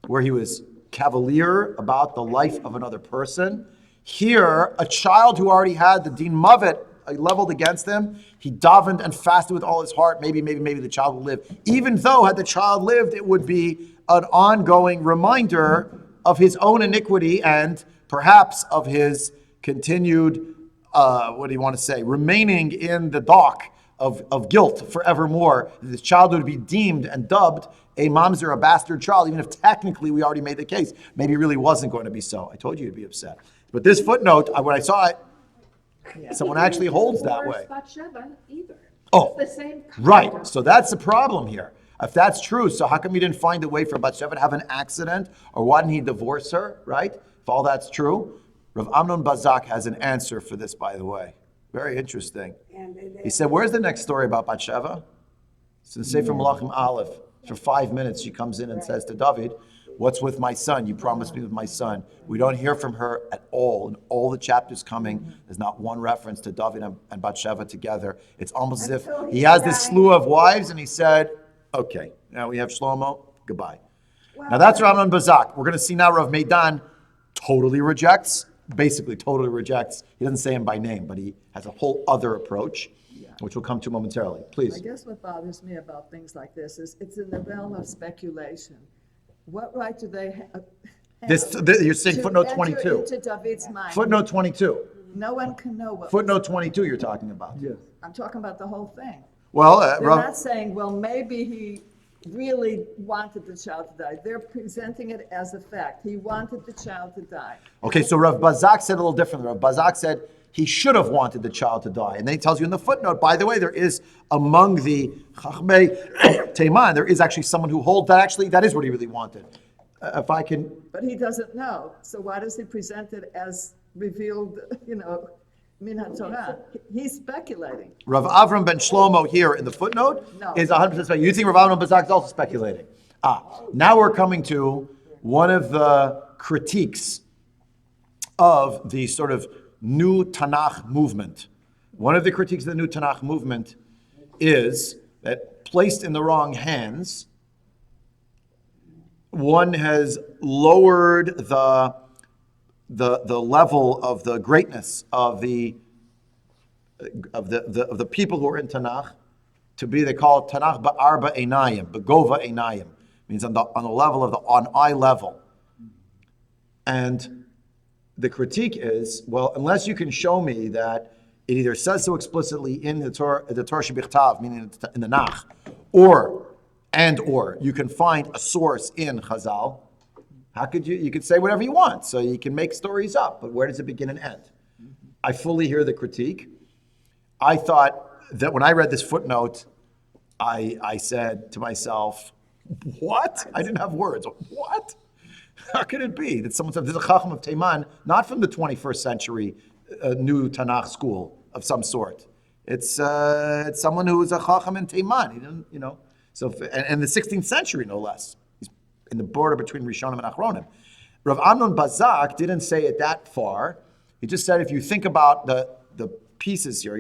where he was cavalier about the life of another person. Here, a child who already had the din mavet leveled against him, he davened and fasted with all his heart. Maybe the child will live. Even though had the child lived, it would be an ongoing reminder of his own iniquity and perhaps of his continued, remaining in the dock of guilt forevermore. This child would be deemed and dubbed a mamzer, a bastard child, even if technically we already made the case. Maybe it really wasn't going to be so. I told you you'd be upset. But this footnote, when I saw it, someone actually holds that way. Either. Oh, it's the same right. So that's the problem here. If that's true, so how come he didn't find a way for Bathsheba to have an accident? Or why didn't he divorce her, right? If all that's true, Rav Amnon Bazak has an answer for this, by the way. Very interesting. He said, where's the next story about Bathsheba? It's in Sefer Malachim Aleph. For 5 minutes, she comes in and says to David, what's with my son? You promised me with my son. We don't hear from her at all. In all the chapters coming, there's not one reference to David and Bathsheba together. It's almost as if he has this slew of wives and he said, okay, now we have Shlomo, goodbye. Now that's Rav Amnon Bazak. We're going to see now Rav Meidan totally rejects. He doesn't say him by name, but he has a whole other approach. which we'll come to momentarily. Please. I guess what bothers me about things like this is it's in the realm of speculation. What right do they have? You're saying to footnote enter 22. into David's mind? Footnote 22. No one can know what. Footnote 22 you're talking about. Yes. I'm talking about the whole thing. Well, They're Rav, not saying, well, maybe he really wanted the child to die. They're presenting it as a fact. He wanted the child to die. okay, so Rav Bazak said a little differently. Rav Bazak said he should have wanted the child to die. And then he tells you in the footnote, by the way, there is among the Chachmei Teiman, there is actually someone who holds that actually, that is what he really wanted. If I can, But he doesn't know. So why does he present it as revealed, Min HaTorah? He's speculating. Rav Avram ben Shlomo here in the footnote No. is 100% speculating. You think Rav Avram ben Bazak is also speculating? Now we're coming to one of the critiques of the sort of new Tanakh movement. One of the critiques of the new Tanakh movement is that placed in the wrong hands, one has lowered the level of the greatness of the people who are in Tanakh to be, they call it Tanakh ba'arba einayim, begova einayim, means on the level of on eye level. And the critique is, well, unless you can show me that it either says so explicitly in the Torah Shebichtav, meaning in the Nach, or you can find a source in Chazal. How could you could say whatever you want, so you can make stories up, but where does it begin and end? I fully hear the critique. I thought that when I read this footnote, I said to myself, what? I didn't have words. What? How could it be that someone said, there's a Chacham of Teiman, not from the 21st century new Tanakh school of some sort. It's someone who is a Chacham in Teiman. He didn't, so, and the 16th century, no less. He's in the border between Rishonim and Achronim. Rav Amnon Bazak didn't say it that far. He just said, if you think about the pieces here,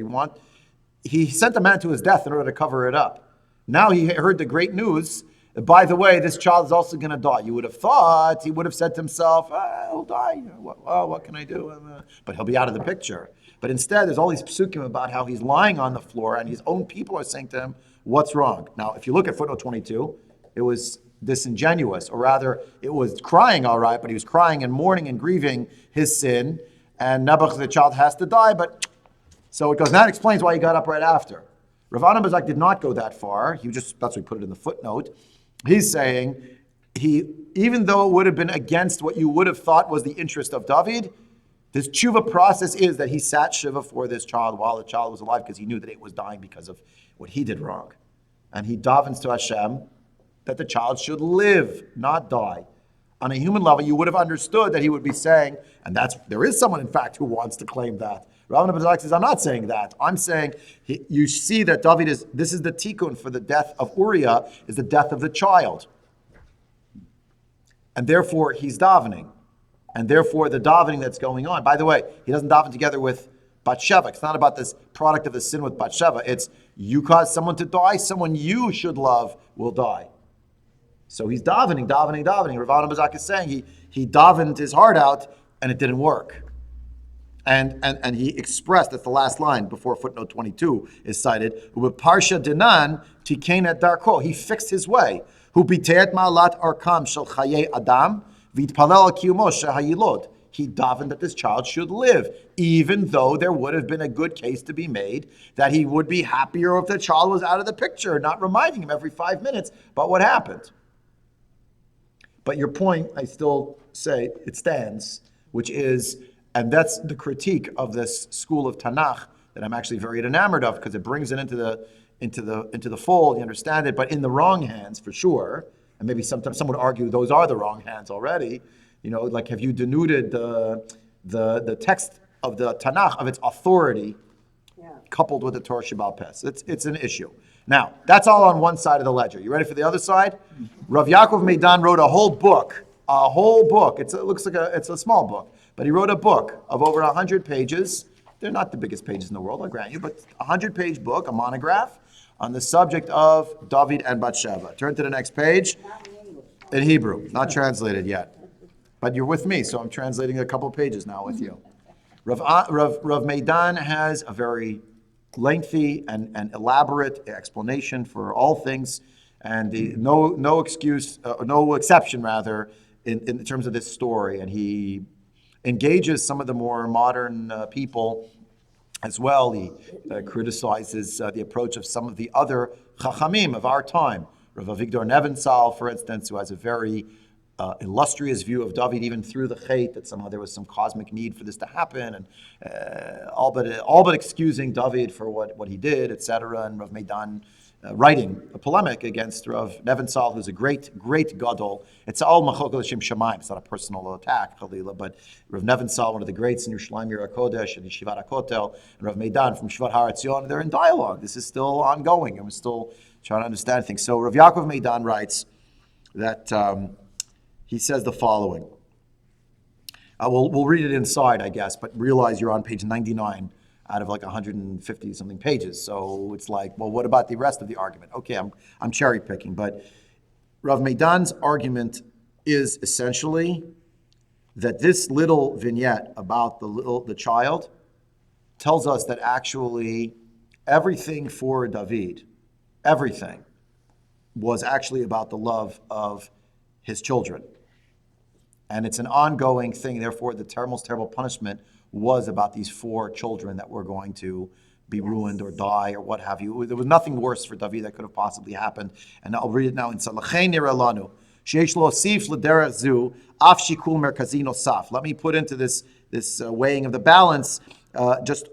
he sent a man to his death in order to cover it up. Now he heard the great news. By the way, this child is also going to die. You would have thought he would have said to himself, he'll die. What can I do? But he'll be out of the picture. But instead, there's all these psukim about how he's lying on the floor and his own people are saying to him, what's wrong? Now, if you look at footnote 22, it was disingenuous, or rather, it was crying all right, but he was crying and mourning and grieving his sin, and Nebuch, the child, has to die, but so it goes, and that explains why he got up right after. Rav Amnon Bazak did not go that far. That's why he put it in the footnote. He's saying, even though it would have been against what you would have thought was the interest of David, this tshuva process is that he sat shiva for this child while the child was alive because he knew that it was dying because of what he did wrong. And he davens to Hashem that the child should live, not die. On a human level, you would have understood that he would be saying, and there is someone, in fact, who wants to claim that. Rav Bazak says, I'm not saying that. I'm saying, you see that David this is the tikkun for the death of Uriah, is the death of the child. And therefore, he's davening. And therefore, the davening that's going on. By the way, he doesn't daven together with Bathsheba. It's not about this product of the sin with Bathsheba. It's you cause someone to die, someone you should love will die. So he's davening. Rav Amnon Bazak is saying he davened his heart out and it didn't work. And he expressed, that's the last line before footnote 22 is cited, Parsha Dinan Tikenet Darko. He fixed his way. Hu biteet ma'alat arkam shel chaye adam v'itpalel al kiyumo shehayilod. He davened that this child should live, even though there would have been a good case to be made that he would be happier if the child was out of the picture, not reminding him every 5 minutes about what happened. But your point, I still say, it stands, which is, and that's the critique of this school of Tanakh that I'm actually very enamored of because it brings it into the fold. You understand it, but in the wrong hands for sure. And maybe sometimes some would argue those are the wrong hands already. Like have you denuded the text of the Tanakh of its authority, coupled with the Torah Sheba'al Peh? It's an issue. Now that's all on one side of the ledger. You ready for the other side? Rav Yaakov Meidan wrote a whole book. It looks like it's a small book. But he wrote a book of over 100 pages. They're not the biggest pages in the world, I'll grant you, but a 100-page book, a monograph, on the subject of David and Bathsheba. Turn to the next page. In Hebrew, not translated yet. But you're with me, so I'm translating a couple pages now with you. Rav Meidan has a very lengthy and elaborate explanation for all things, and no excuse, no exception rather, in terms of this story. And he engages some of the more modern people as well. He criticizes the approach of some of the other chachamim of our time. Rav Avigdor Nebenzahl, for instance, who has a very illustrious view of David, even through the Chet, that somehow there was some cosmic need for this to happen, and all but excusing David for what he did, etc. And Rav Meidan writing a polemic against Rav Nebenzahl, who's a great gadol. It's all machok l'shem shamayim. It's not a personal attack, Chalila, but Rav Nebenzahl, one of the greats in Yerushalayim Yer HaKodesh and Yeshivat HaKotel, and Rav Meidan from Shvat Har Etzion, they're in dialogue. This is still ongoing, and we're still trying to understand things. So Rav Yaakov Meidan writes that he says the following. We'll read it inside, I guess, but realize you're on page 99 out of like 150 something pages. So it's like, well, what about the rest of the argument? Okay, I'm cherry picking, but Rav Meidan's argument is essentially that this little vignette about the child tells us that actually everything for David, everything, was actually about the love of his children. And it's an ongoing thing. Therefore, the most terrible punishment was about these 4 children that were going to be ruined or die or what have you. There was nothing worse for David that could have possibly happened. And I'll read it now in Salachay Nira Lanu. Sheish lo osif l'derech zu af shikul merkazi nosaf. Let me put into this weighing of the balance just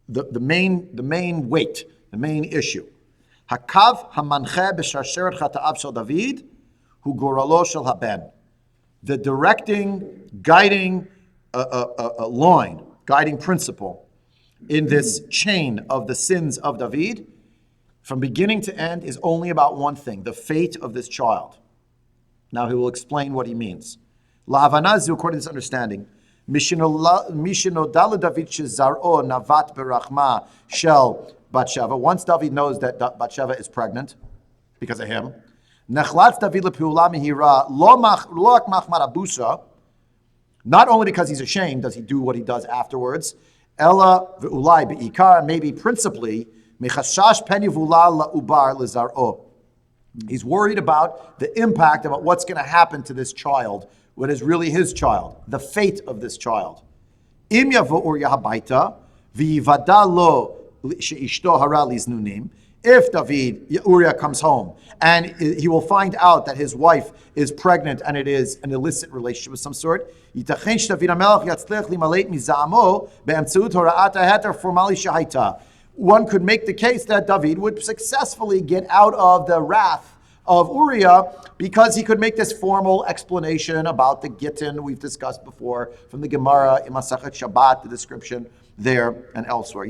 the main weight, the main issue. Hakav hamanche b'sharsheret chata'av shel David hu goralo shel haben. The directing, guiding line, guiding principle in this chain of the sins of David, from beginning to end, is only about one thing: the fate of this child. Now he will explain what he means. La'havanazu, according to this understanding, mishinodal David shezar'o navat berachma shel Batsheva. Once David knows that Batsheva is pregnant because of him, Nechlatz David le'peula mihira lo machmar abusa. Not only because he's ashamed does he do what he does afterwards, ella ve'ulai be'ikar, maybe principally mechashash pen yivula la'ubar lezar'o. He's worried about the impact about what's going to happen to this child, what is really his child, the fate of this child. Im yavo Uriah habaita v'yivada lo she'ishto hara liznunim. If Uriah comes home and he will find out that his wife is pregnant and it is an illicit relationship of some sort, one could make the case that David would successfully get out of the wrath of Uriah because he could make this formal explanation about the Gittin we've discussed before from the Gemara in Masachet Shabbat, the description there and elsewhere.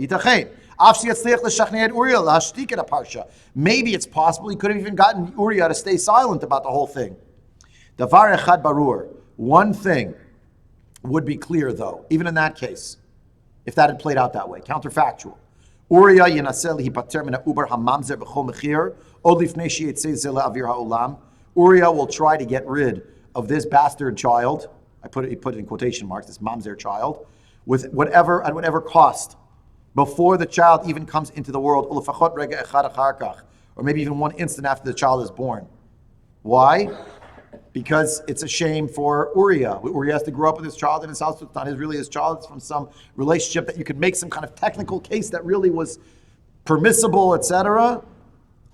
Maybe it's possible he could have even gotten Uriah to stay silent about the whole thing. Davar echad barur. One thing would be clear, though, even in that case, if that had played out that way. Counterfactual. Uriah yinaseh lihipater min ha'ubar hamamzer b'chol mechir od lifnei sheyetzeh zeh le'avir ha'olam. Uriah will try to get rid of this bastard child. He put it in quotation marks. This mamzer child, with at whatever cost, before the child even comes into the world, or maybe even one instant after the child is born. Why? Because it's a shame for Uriah. Uriah has to grow up with his child in his house. It's not really his child. It's from some relationship that you could make some kind of technical case that really was permissible, etc.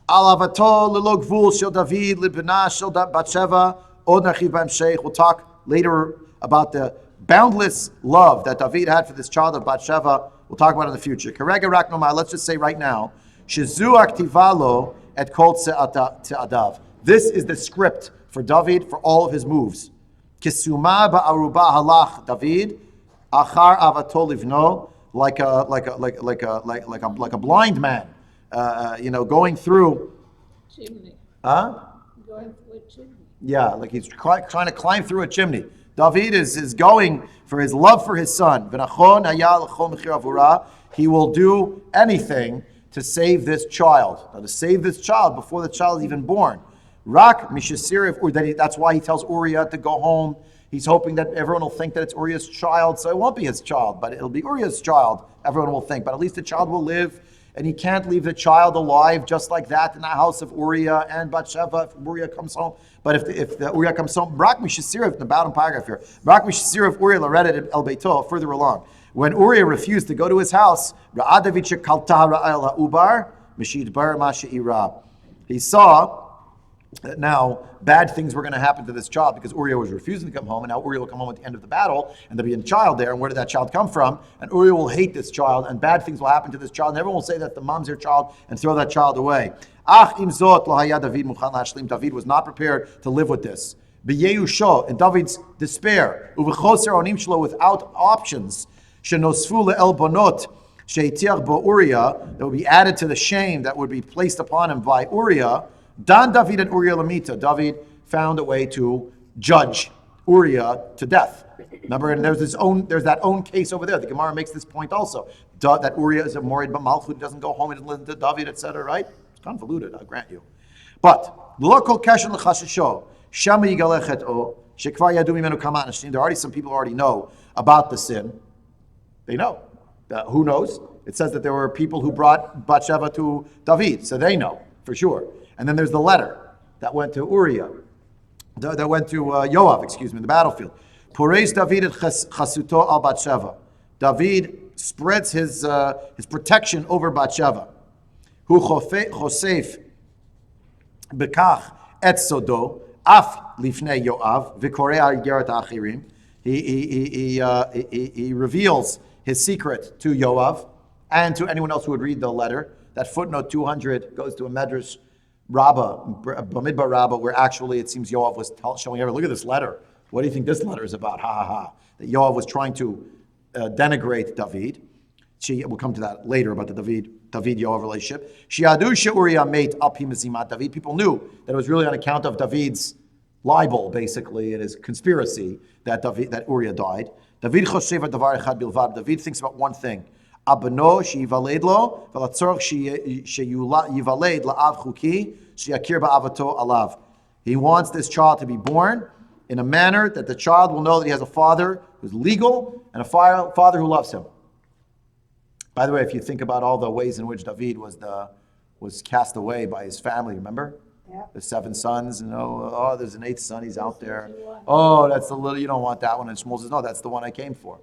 Alavato lelo gvul shel David libna shel Batsheva od narchiv b'hamshech. We'll talk later about the boundless love that David had for this child of Batsheva. We'll talk about it in the future. Karega rak nomar. Let's just say right now, shizu aktivalo et kol adav. This is the script for David for all of his moves. Kisuma ba'aruba halach David achar avato livno, like a blind man, going through. Chimney. Huh? Going through a chimney. Yeah, like he's trying to climb through a chimney. David is going for his love for his son. He will do anything to save this child. Now, to save this child before the child is even born. Rak mishasir, that's why he tells Uriah to go home. He's hoping that everyone will think that it's Uriah's child, so it won't be his child, but it'll be Uriah's child, everyone will think. But at least the child will live and he can't leave the child alive just like that in the house of Uriah and Bathsheba if Uriah comes home. But if the Uriah comes home, Brak Mishasira, in the bottom paragraph here, Brak Mishasira of Uriah Laredet El Beito, further along. When Uriah refused to go to his house, he saw that now bad things were going to happen to this child because Uriah was refusing to come home, and now Uriah will come home at the end of the battle, and there'll be a child there, and where did that child come from? And Uriah will hate this child, and bad things will happen to this child, and everyone will say that the mom's your child, and throw that child away. David was not prepared to live with this. In David's despair, without options, that would be added to the shame that would be placed upon him by Uriah. Dan David and Uriah Lamita. David found a way to judge Uriah to death. Remember, and there's that own case over there. The Gemara makes this point also. That Uriah is a morid but malchut, doesn't go home, he doesn't listen to David, etc. Right? It's convoluted, I'll grant you. But there are already some people who already know about the sin. They know. Who knows? It says that there were people who brought Bathsheba to David, so they know for sure. And then there's the letter that went to Uriah, that went to Yoav, in the battlefield. Pureis David et chasuto al Bathsheba. David spreads his protection over Bathsheba. Hu chosef bekach et sodo af lifnei Yoav v'korei geret achirim. He reveals his secret to Yoav and to anyone else who would read the letter. That footnote 200 goes to a Medrash Rabbah, Bamidbar Rabbah, where actually it seems Yoav was showing everyone, look at this letter. What do you think this letter is about? Ha ha ha. That Yoav was trying to denigrate David. We'll come to that later about the David-Yoav relationship. Shiadu she'Uriah mate apim zimat David. People knew that it was really on account of David's libel, basically, and his conspiracy that Uriah died. David choshev davar echad bilvad. David thinks about one thing. Abano sheyivaled lo v'latzorach sheyivaled la'av chuki sheyakir ba'avato alav. He wants this child to be born in a manner that the child will know that he has a father who's legal and a father who loves him. By the way, if you think about all the ways in which David was cast away by his family, remember? Yeah. The 7 sons, there's an 8th son, he's out there. Oh, that's the little, you don't want that one. And Shmuel says, no, that's the one I came for.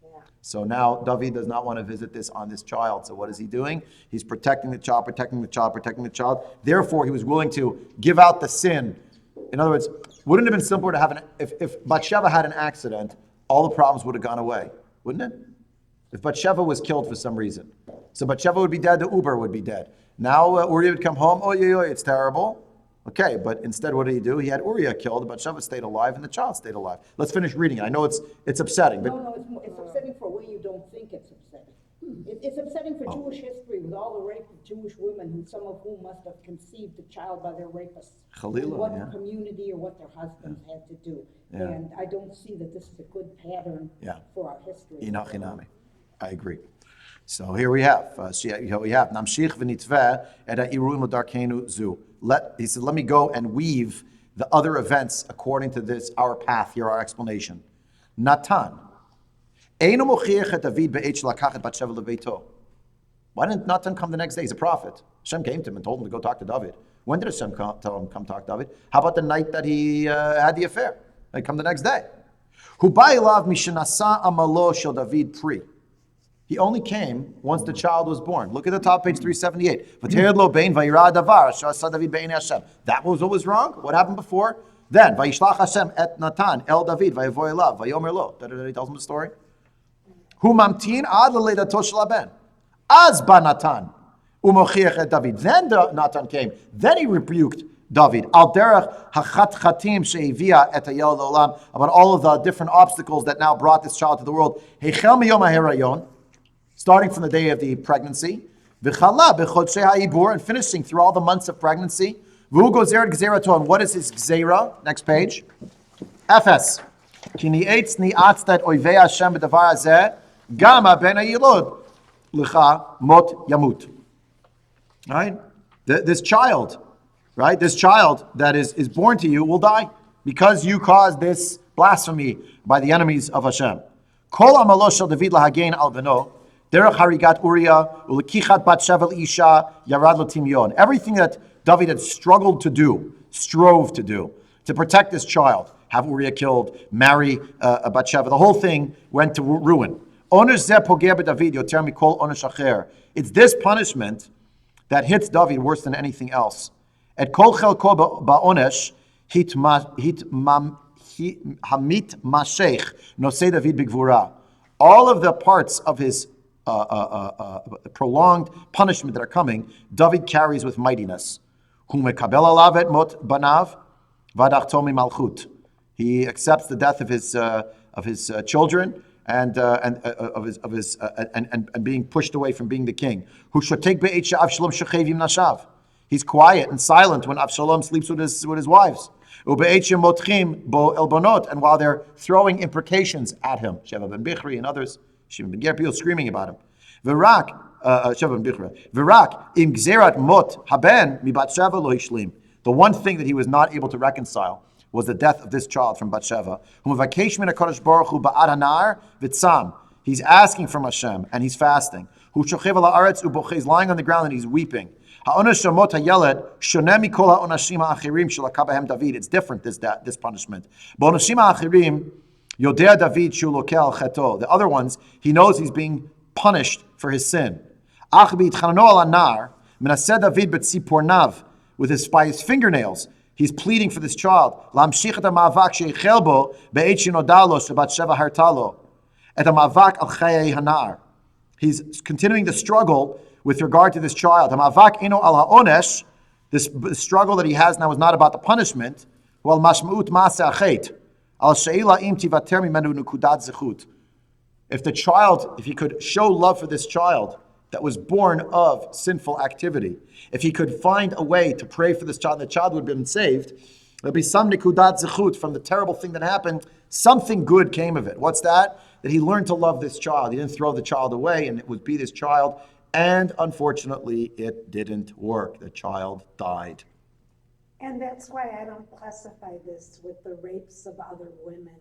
Yeah. So now David does not want to visit this on this child. So what is he doing? He's protecting the child, protecting the child, protecting the child. Therefore, he was willing to give out the sin. In other words, wouldn't it have been simpler to have if Bathsheba had an accident, all the problems would have gone away, wouldn't it? If Bathsheba was killed for some reason. So Bathsheba would be dead, the Uber would be dead. Now Uriah would come home, it's terrible. Okay, but instead what did he do? He had Uriah killed, Bathsheba stayed alive, and the child stayed alive. Let's finish reading it. I know it's upsetting, but... No, it's upsetting for a way you don't think it's upsetting. It's upsetting for Jewish history with all the rape of Jewish women, some of whom must have conceived a child by their rapists. Chalila, and what yeah. the community or what their husbands had to do. Yeah. And I don't see that this is a good pattern for our history. Inach inami. I agree. So here we have Namshich v'nitveh et ha'iruvim l'darkenu zu. He said, let me go and weave the other events according to this, our path, here, our explanation. Natan. Eino mochiach et David be'et shelakach et Bathsheba lebeito. Why didn't Natan come the next day? He's a prophet. Hashem came to him and told him to go talk to David. When did Hashem tell him come talk to David? How about the night that he had the affair? They come the next day. Hu ba'ilav mishenasa amalo shel David pri. He only came once the child was born. Look at the top, page 378. That was what was wrong. What happened before? Then, Vayishlach Hashem et Natan el David vayavoy elav vayomer lo. He tells him the story. Hu mamtin ad l'leidato shel ben. Az ba Natan umochiach et David. Then Natan came. Then he rebuked David. Al derech hachatchatim sheivia et hayel olam. About all of the different obstacles that now brought this child to the world. Heichel miyom ha'herayon. Starting from the day of the pregnancy, and finishing through all the months of pregnancy. And what is his gzera? Next page. Fs. Right? This child, right? This child that is born to you will die because you caused this blasphemy by the enemies of Hashem. Kol amalo shel David lahagein al beno. Derech harigat Uriah, ulekichat bat Sheva isha yarad l'timyon. Everything that David had struggled to do, strove to do, to protect his child, have Uriah killed, marry Bathsheba, the whole thing went to ruin. Onesh zeh pogeh b'David yoter mikol onesh acher. It's this punishment that hits David worse than anything else. Et kol chelko ba'onesh hamit mashech nosei David b'gvura. All of the parts of his prolonged punishment that are coming, David carries with mightiness. Hu mekabel alav et mot banav v'adachto mimalchut. He accepts the death of his children and being pushed away from being the king. Hu shotek be'et she'Avshalom shechev im nashav. He's quiet and silent when Avshalom sleeps with his wives. Ube'et shemotchim bo elbonot, and while they're throwing imprecations at him, Sheva ben Bichri and others, Shimon ben Ger, people screaming about him. V'rak Sheva ben Bichri. V'rak im gzerat mot haben mi Bathsheba lo ishlim. The one thing that he was not able to reconcile was the death of this child from Bathsheba. He's asking from Hashem and he's fasting. He's lying on the ground and he's weeping. It's different, this punishment. The other ones, he knows he's being punished for his sin. With his fingernails, he's pleading for this child. He's continuing the struggle with regard to this child. This struggle that he has now is not about the punishment. If he could show love for this child that was born of sinful activity, if he could find a way to pray for this child, the child would have been saved, there'd be some nikudat zechut from the terrible thing that happened. Something good came of it. What's that? That he learned to love this child. He didn't throw the child away, and it would be this child. And unfortunately, it didn't work. The child died. And that's why I don't classify this with the rapes of other women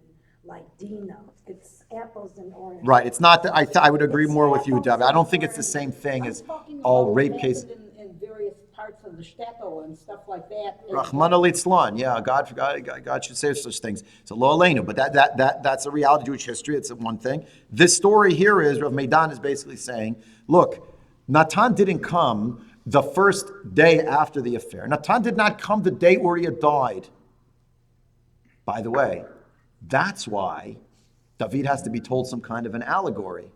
like Dina. It's apples and oranges. Right. It's not that I would agree more with you, David. I don't think it's the same thing as all rape cases. In various parts of the shtetl and stuff like that. Rahman al-Itzlan. Yeah, God should say such things. It's a lo aleinu, but that's a reality of Jewish history. It's one thing. This story here is Rav Meidan is basically saying, look, Natan didn't come the first day after the affair. Natan did not come the day Uriah died. By the way, that's why David has to be told some kind of an allegory.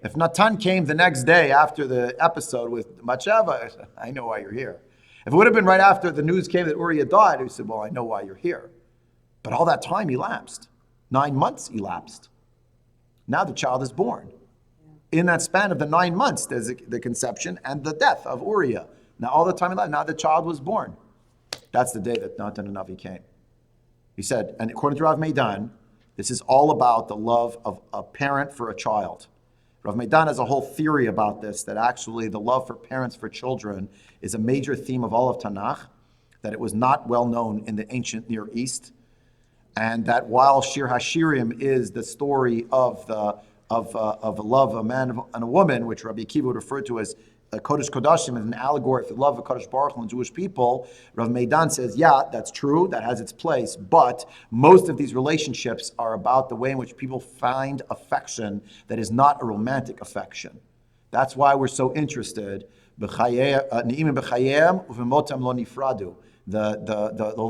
If Natan came the next day after the episode with Bathsheba, I know why you're here. If it would have been right after the news came that Uriah died, he said, well, I know why you're here. But all that time elapsed. 9 months elapsed. Now the child is born. In that span of the 9 months, there's the conception and the death of Uriah. Now all the time elapsed. Now the child was born. That's the day that Natan and Navi came. He said, and according to Rav Meidan, this is all about the love of a parent for a child. Rav Meidan has a whole theory about this, that actually the love for parents for children is a major theme of all of Tanakh, that it was not well known in the ancient Near East, and that while Shir HaShirim is the story of the love of a man and a woman, which Rabbi Akiva would refer to as Kodesh Kodashim, as an allegory for the love of Kodesh Baruch Hu and Jewish people, Rav Meidan says, yeah, that's true, that has its place, but most of these relationships are about the way in which people find affection that is not a romantic affection. That's why we're so interested, the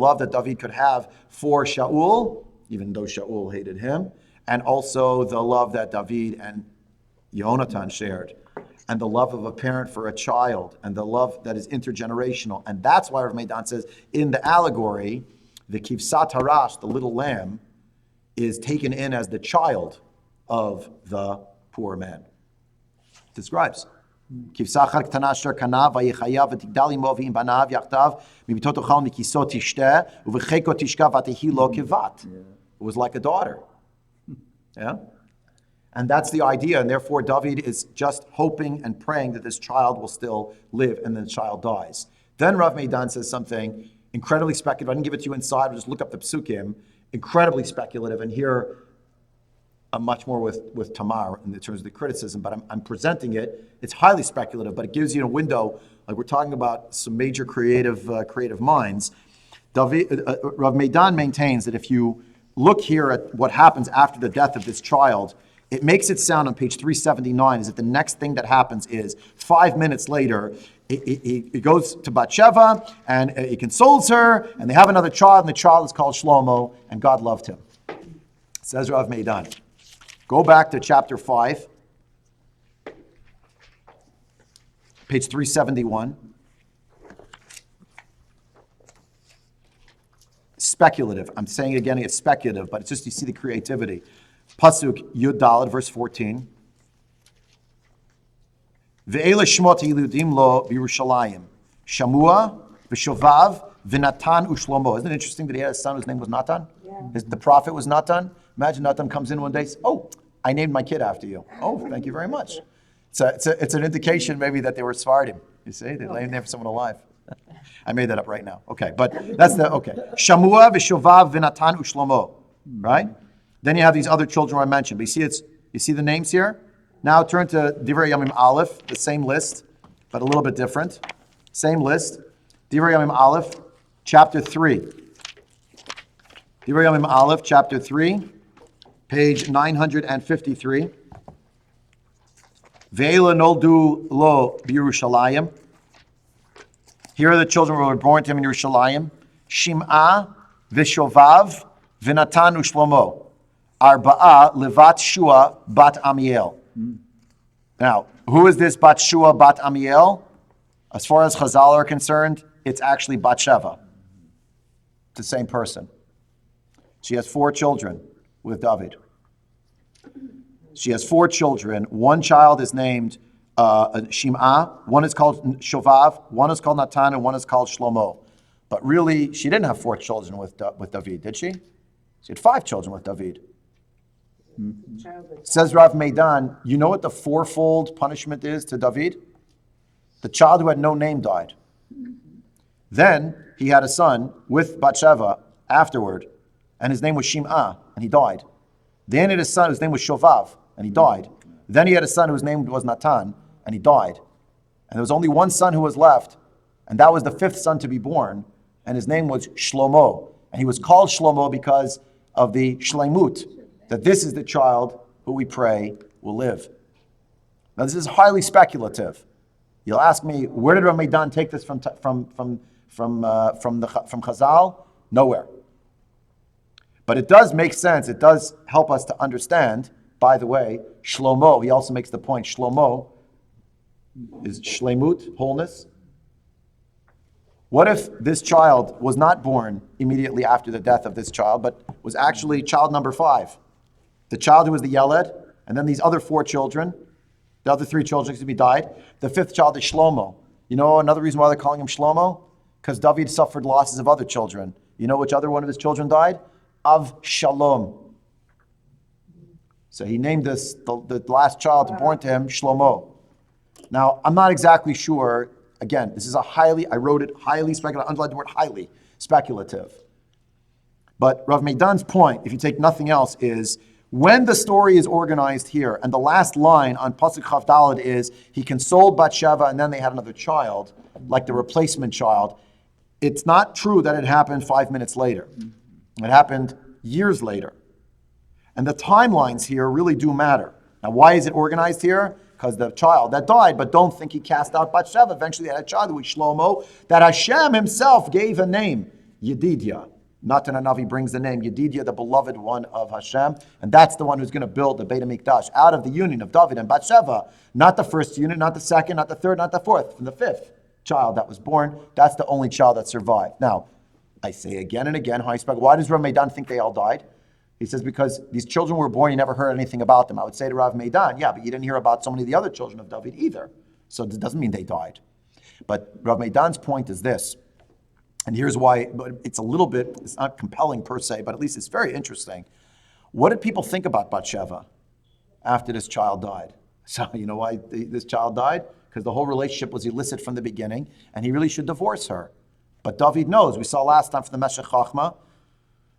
love that David could have for Shaul, even though Shaul hated him, and also the love that David and Yonatan shared, and the love of a parent for a child, and the love that is intergenerational. And that's why Rav Meidan says, in the allegory, the kivsat harash, the little lamb, is taken in as the child of the poor man. It describes. Kivsachar ktana asher kana vayichayav v'tigdal imo v'im banav yachtav mibitot ochal mikiso tishteh uv'cheko tishka v'tehi lo kivat. It was like a daughter. Yeah? And that's the idea, and therefore David is just hoping and praying that this child will still live, and then the child dies. Then Rav Meidan says something incredibly speculative. I didn't give it to you inside, but just look up the psukim. Incredibly speculative, and here much more with Tamar in terms of the criticism, but I'm presenting it. It's highly speculative, but it gives you a window. Like we're talking about some major creative minds. Rav Meidan maintains that if you look here at what happens after the death of this child, it makes it sound on page 379 as if the next thing that happens is 5 minutes later, he goes to Bathsheba and he consoles her, and they have another child, and the child is called Shlomo, and God loved him. Says Rav Meidan. Go back to chapter 5, page 371. Speculative. I'm saying it again, it's speculative, but it's just you see the creativity. Pasuk Yud Daled, verse 14. Ve'ela shmot yiludim lo b'Yerushalayim. Shamua, v'Shovav, v'Natan u'Shlomo. Isn't it interesting that he had a son whose name was Natan? Yeah. The prophet was Natan. Imagine Natan comes in one day, oh, I named my kid after you. Oh, thank you very much. It's an indication maybe that they were Sephardim. You see, they named there for someone alive. I made that up right now. Okay, but that's okay. Shamua, v'Shovav, v'Natan u'Shlomo. Right? Then you have these other children I mentioned. But you see the names here? Now turn to Divrei Yamim Aleph, the same list, but a little bit different. Same list. Divrei Yamim Aleph, chapter 3. Divrei Yamim Aleph, chapter 3, page 953. Ve'ela noldu lo b'Yerushalayim. Here are the children who were born to him in Yerushalayim. Shim'ah, v'Shovav, v'Natan u'Shlomo. Arba'a levat Shua bat Amiel. Now, who is this bat Shua bat Amiel? As far as Chazal are concerned, it's actually Bathsheba. It's the same person. She has 4 children with David. She has 4 children. One child is named Shim'ah, one is called Shovav, one is called Natan, and one is called Shlomo. But really, she didn't have 4 children with David, did she? She had 5 children with David. Says Rav Meidan, you know what the 4-fold punishment is to David? The child who had no name died. Then he had a son with Bathsheba afterward, and his name was Shim'ah, and he died. Then he had a son whose name was Shovav, and he died. Then he had a son whose name was Natan, and he died. And there was only one son who was left, and that was the 5th son to be born, and his name was Shlomo. And he was called Shlomo because of the Shlemut, that this is the child who we pray will live. Now this is highly speculative. You'll ask me, where did Rav Meidan take this from Chazal? Nowhere. But it does make sense. It does help us to understand. By the way, Shlomo, he also makes the point, Shlomo is Shlemut, wholeness. What if this child was not born immediately after the death of this child, but was actually child number 5? The child who was the Yeled, and then these other 4 children, the other 3 children died. The 5th child is Shlomo. You know another reason why they're calling him Shlomo? Because David suffered losses of other children. You know which other one of his children died? Avshalom. So he named this, the last child born to him, Shlomo. Now, I'm not exactly sure. Again, this is I wrote it highly speculative, underlined the word highly speculative. But Rav Meidan's point, if you take nothing else, is when the story is organized here, and the last line on Pasuk Chav Daled is, he consoled Bathsheba, and then they had another child, like the replacement child, it's not true that it happened 5 minutes later. It happened years later. And the timelines here really do matter. Now, why is it organized here? Because the child that died, but don't think he cast out Bathsheba. Eventually, they had a child with Shlomo that Hashem himself gave a name, Yedidia. Natan HaNavi brings the name Yedidia, the beloved one of Hashem, and that's the one who's going to build the Beit HaMikdash out of the union of David and Bathsheba. Not the first union, not the second, not the third, not the fourth, from the 5th child that was born. That's the only child that survived. Now, I say again and again, why does Rav Meidan think they all died? He says, because these children were born, you never heard anything about them. I would say to Rav Meidan, yeah, but you didn't hear about so many of the other children of David either. So it doesn't mean they died. But Rav Meidan's point is this, and here's why, but it's a little bit, it's not compelling per se, but at least it's very interesting. What did people think about Bathsheba after this child died? So you know why this child died? Because the whole relationship was illicit from the beginning, and he really should divorce her. But David knows, we saw last time from the Meshech Chochmah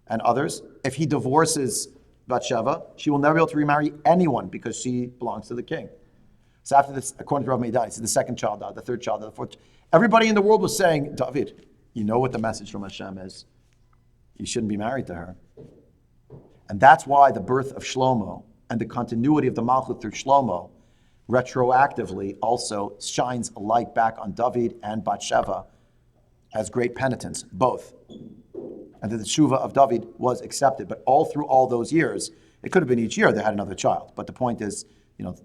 and others, if he divorces Bathsheba, she will never be able to remarry anyone because she belongs to the king. So after this, according to Rav Meidan, he said the second child died, the third child died, the fourth. Everybody in the world was saying, David, you know what the message from Hashem is? You shouldn't be married to her. And that's why the birth of Shlomo and the continuity of the Malchut through Shlomo retroactively also shines a light back on David and Bathsheba as great penitents, both. And that the tshuva of David was accepted. But all through all those years, it could have been each year they had another child. But the point is,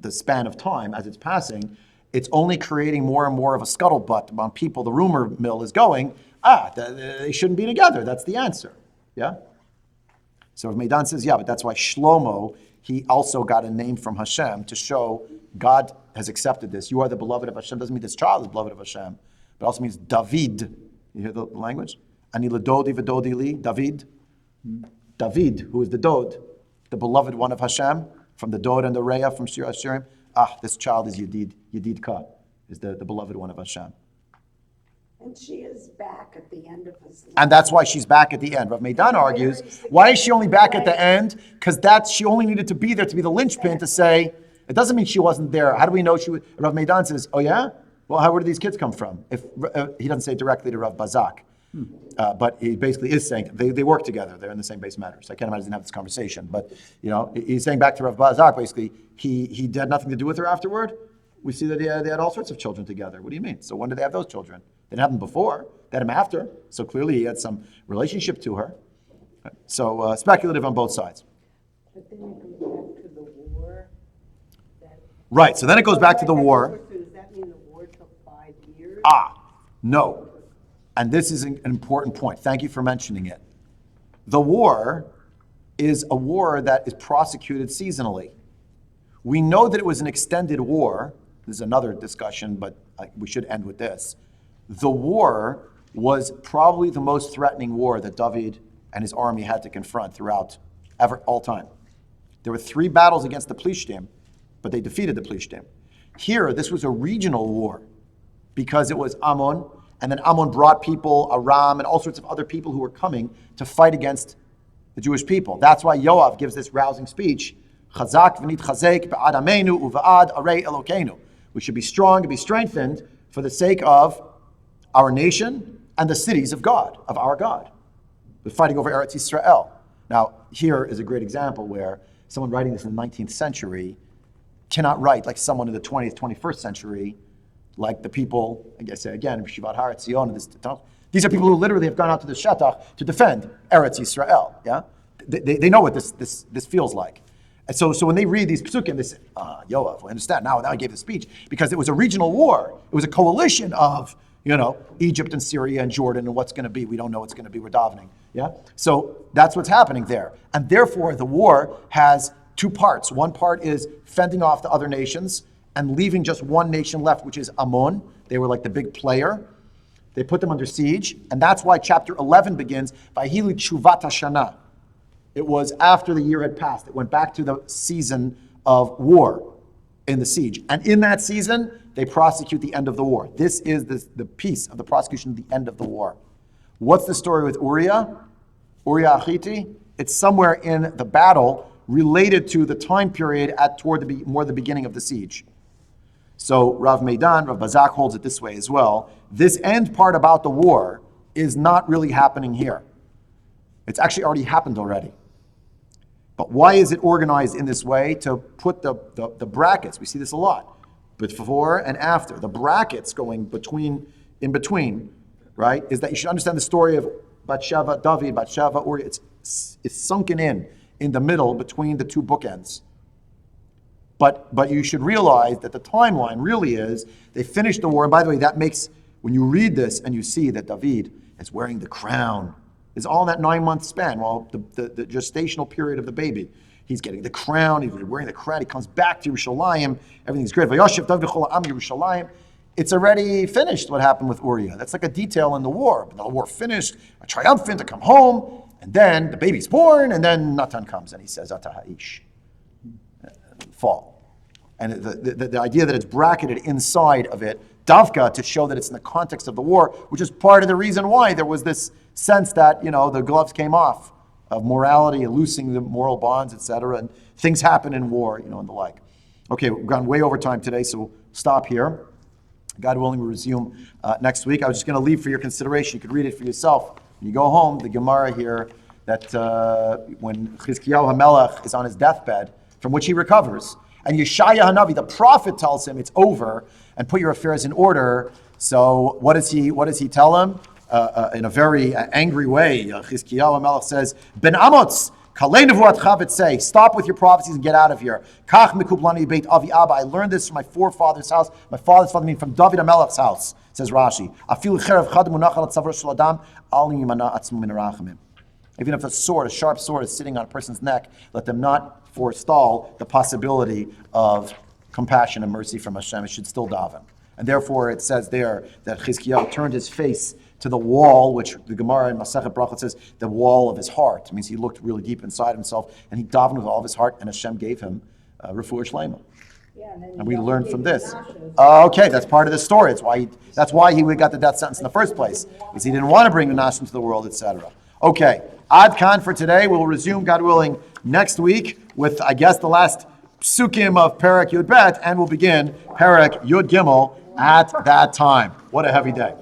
the span of time as it's passing, it's only creating more and more of a scuttlebutt among people. The rumor mill is going, they shouldn't be together. That's the answer. Yeah? So if Meidan says, yeah, but that's why Shlomo, he also got a name from Hashem to show God has accepted this. You are the beloved of Hashem. Doesn't mean this child is beloved of Hashem, but also means David. You hear the language? Ani ledodi v'dodi li, David. David, who is the Dod, the beloved one of Hashem, from the Dod and the Reah from Shir Hashirim. This child is Yedid Ka, is the beloved one of Hashem. And she is back at the end of his life. And that's why she's back at the end. Rav Meidan argues, why is she only back at the end? Because she only needed to be there to be the linchpin to say, it doesn't mean she wasn't there. How do we know she was? Rav Meidan says, oh yeah? Well, where did these kids come from? If he doesn't say it directly to Rav Bazak. But he basically is saying they work together. They're in the same base matter. So I can't imagine he didn't have this conversation. But he's saying back to Rav Bazak, basically, he had nothing to do with her afterward. We see that they had all sorts of children together. What do you mean? So when did they have those children? They didn't have them before. They had them after. So clearly he had some relationship to her. So speculative on both sides. But then it goes back to the war. Right. So then it goes back to the war. So does that mean the war took 5 years? No. And this is an important point. Thank you for mentioning it. The war is a war that is prosecuted seasonally. We know that it was an extended war. This is another discussion, but we should end with this. The war was probably the most threatening war that David and his army had to confront throughout all time. There were 3 battles against the Plishtim, but they defeated the Plishtim. Here, this was a regional war because it was Ammon, and then Ammon brought people, Aram, and all sorts of other people who were coming to fight against the Jewish people. That's why Yoav gives this rousing speech, Chazak v'nit chazek ba'ad amenu uva'ad arei Elokeinu. We should be strong and be strengthened for the sake of our nation and the cities of God, of our God. We're fighting over Eretz Yisrael. Now, here is a great example where someone writing this in the 19th century cannot write like someone in the 20th, 21st century, like the people, I guess again, Shivat Har Etzion, these are people who literally have gone out to the Shatach to defend Eretz Yisrael. Yeah, they know what this feels like. And so when they read these psukim, they say, Yoav, I understand now I gave the speech because it was a regional war. It was a coalition of Egypt and Syria and Jordan and what's going to be. We don't know what's going to be. We're davening. Yeah, so that's what's happening there, and therefore the war has 2 parts. One part is fending off the other nations and leaving just one nation left, which is Ammon. They were like the big player. They put them under siege, and that's why chapter 11 begins, Vayhili Tshuvat Hashana. It was after the year had passed. It went back to the season of war in the siege. And in that season, they prosecute the end of the war. This is the piece of the prosecution of the end of the war. What's the story with Uriah Achiti? It's somewhere in the battle related to the time period toward the beginning of the siege. So Rav Meidan, Rav Bazak holds it this way as well. This end part about the war is not really happening here. It's actually already happened already. But why is it organized in this way? To put the brackets, we see this a lot, before and after. The brackets going in between, right, is that you should understand the story of Bathsheba, David, Bathsheba, Uriah. It's sunken in the middle between the 2 bookends. But you should realize that the timeline really is, they finished the war, and by the way, that makes, when you read this and you see that David is wearing the crown, it's all in that 9-month span, while the gestational period of the baby. He's getting the crown, he's wearing the crown, he comes back to Yerushalayim, everything's great. Vayoshev David b'chol ha'am Yerushalayim. It's already finished what happened with Uriah. That's like a detail in the war. But the war finished, a triumphant to come home, and then the baby's born, and then Natan comes and he says, Ata ha'ish. Fall. And the idea that it's bracketed inside of it, Davka, to show that it's in the context of the war, which is part of the reason why there was this sense that, the gloves came off of morality and loosing the moral bonds, etc. And things happen in war, and the like. Okay, we've gone way over time today, so we'll stop here. God willing, we'll resume next week. I was just going to leave for your consideration. You could read it for yourself. When you go home, the Gemara here, that when Chizkiyahu HaMelech is on his deathbed, from which he recovers, and Yeshaya HaNavi, the prophet, tells him it's over, and put your affairs in order. So what does he tell him? In a very angry way, Chizkiyahu HaMelech says, Ben Amotz, Kalei nevuatcha v'tzei, stop with your prophecies and get out of here. Kach mikublani beit avi abba, I learned this from my forefather's house. My father's father, meaning from David HaMelech's house, says Rashi. Afilu cherev chad munach al tzavor shel adam, al yimana atzmu min rachamim. Even if a sharp sword is sitting on a person's neck, let them not forestall the possibility of compassion and mercy from Hashem. It should still daven. And therefore it says there that Chizkiyahu turned his face to the wall, which the Gemara in Masechet Brachot says, the wall of his heart. It means he looked really deep inside himself, and he davened with all of his heart, and Hashem gave him refuah shleima. And we learned from this. Okay, that's part of the story. That's why he got the death sentence in the first place, because he didn't want to bring Menashe into the world, etc. Okay, Ad Khan for today. We'll resume, God willing, next week with, I guess, the last psukim of Perek Yud Bet, and we'll begin Perek Yud Gimel at that time. What a heavy day.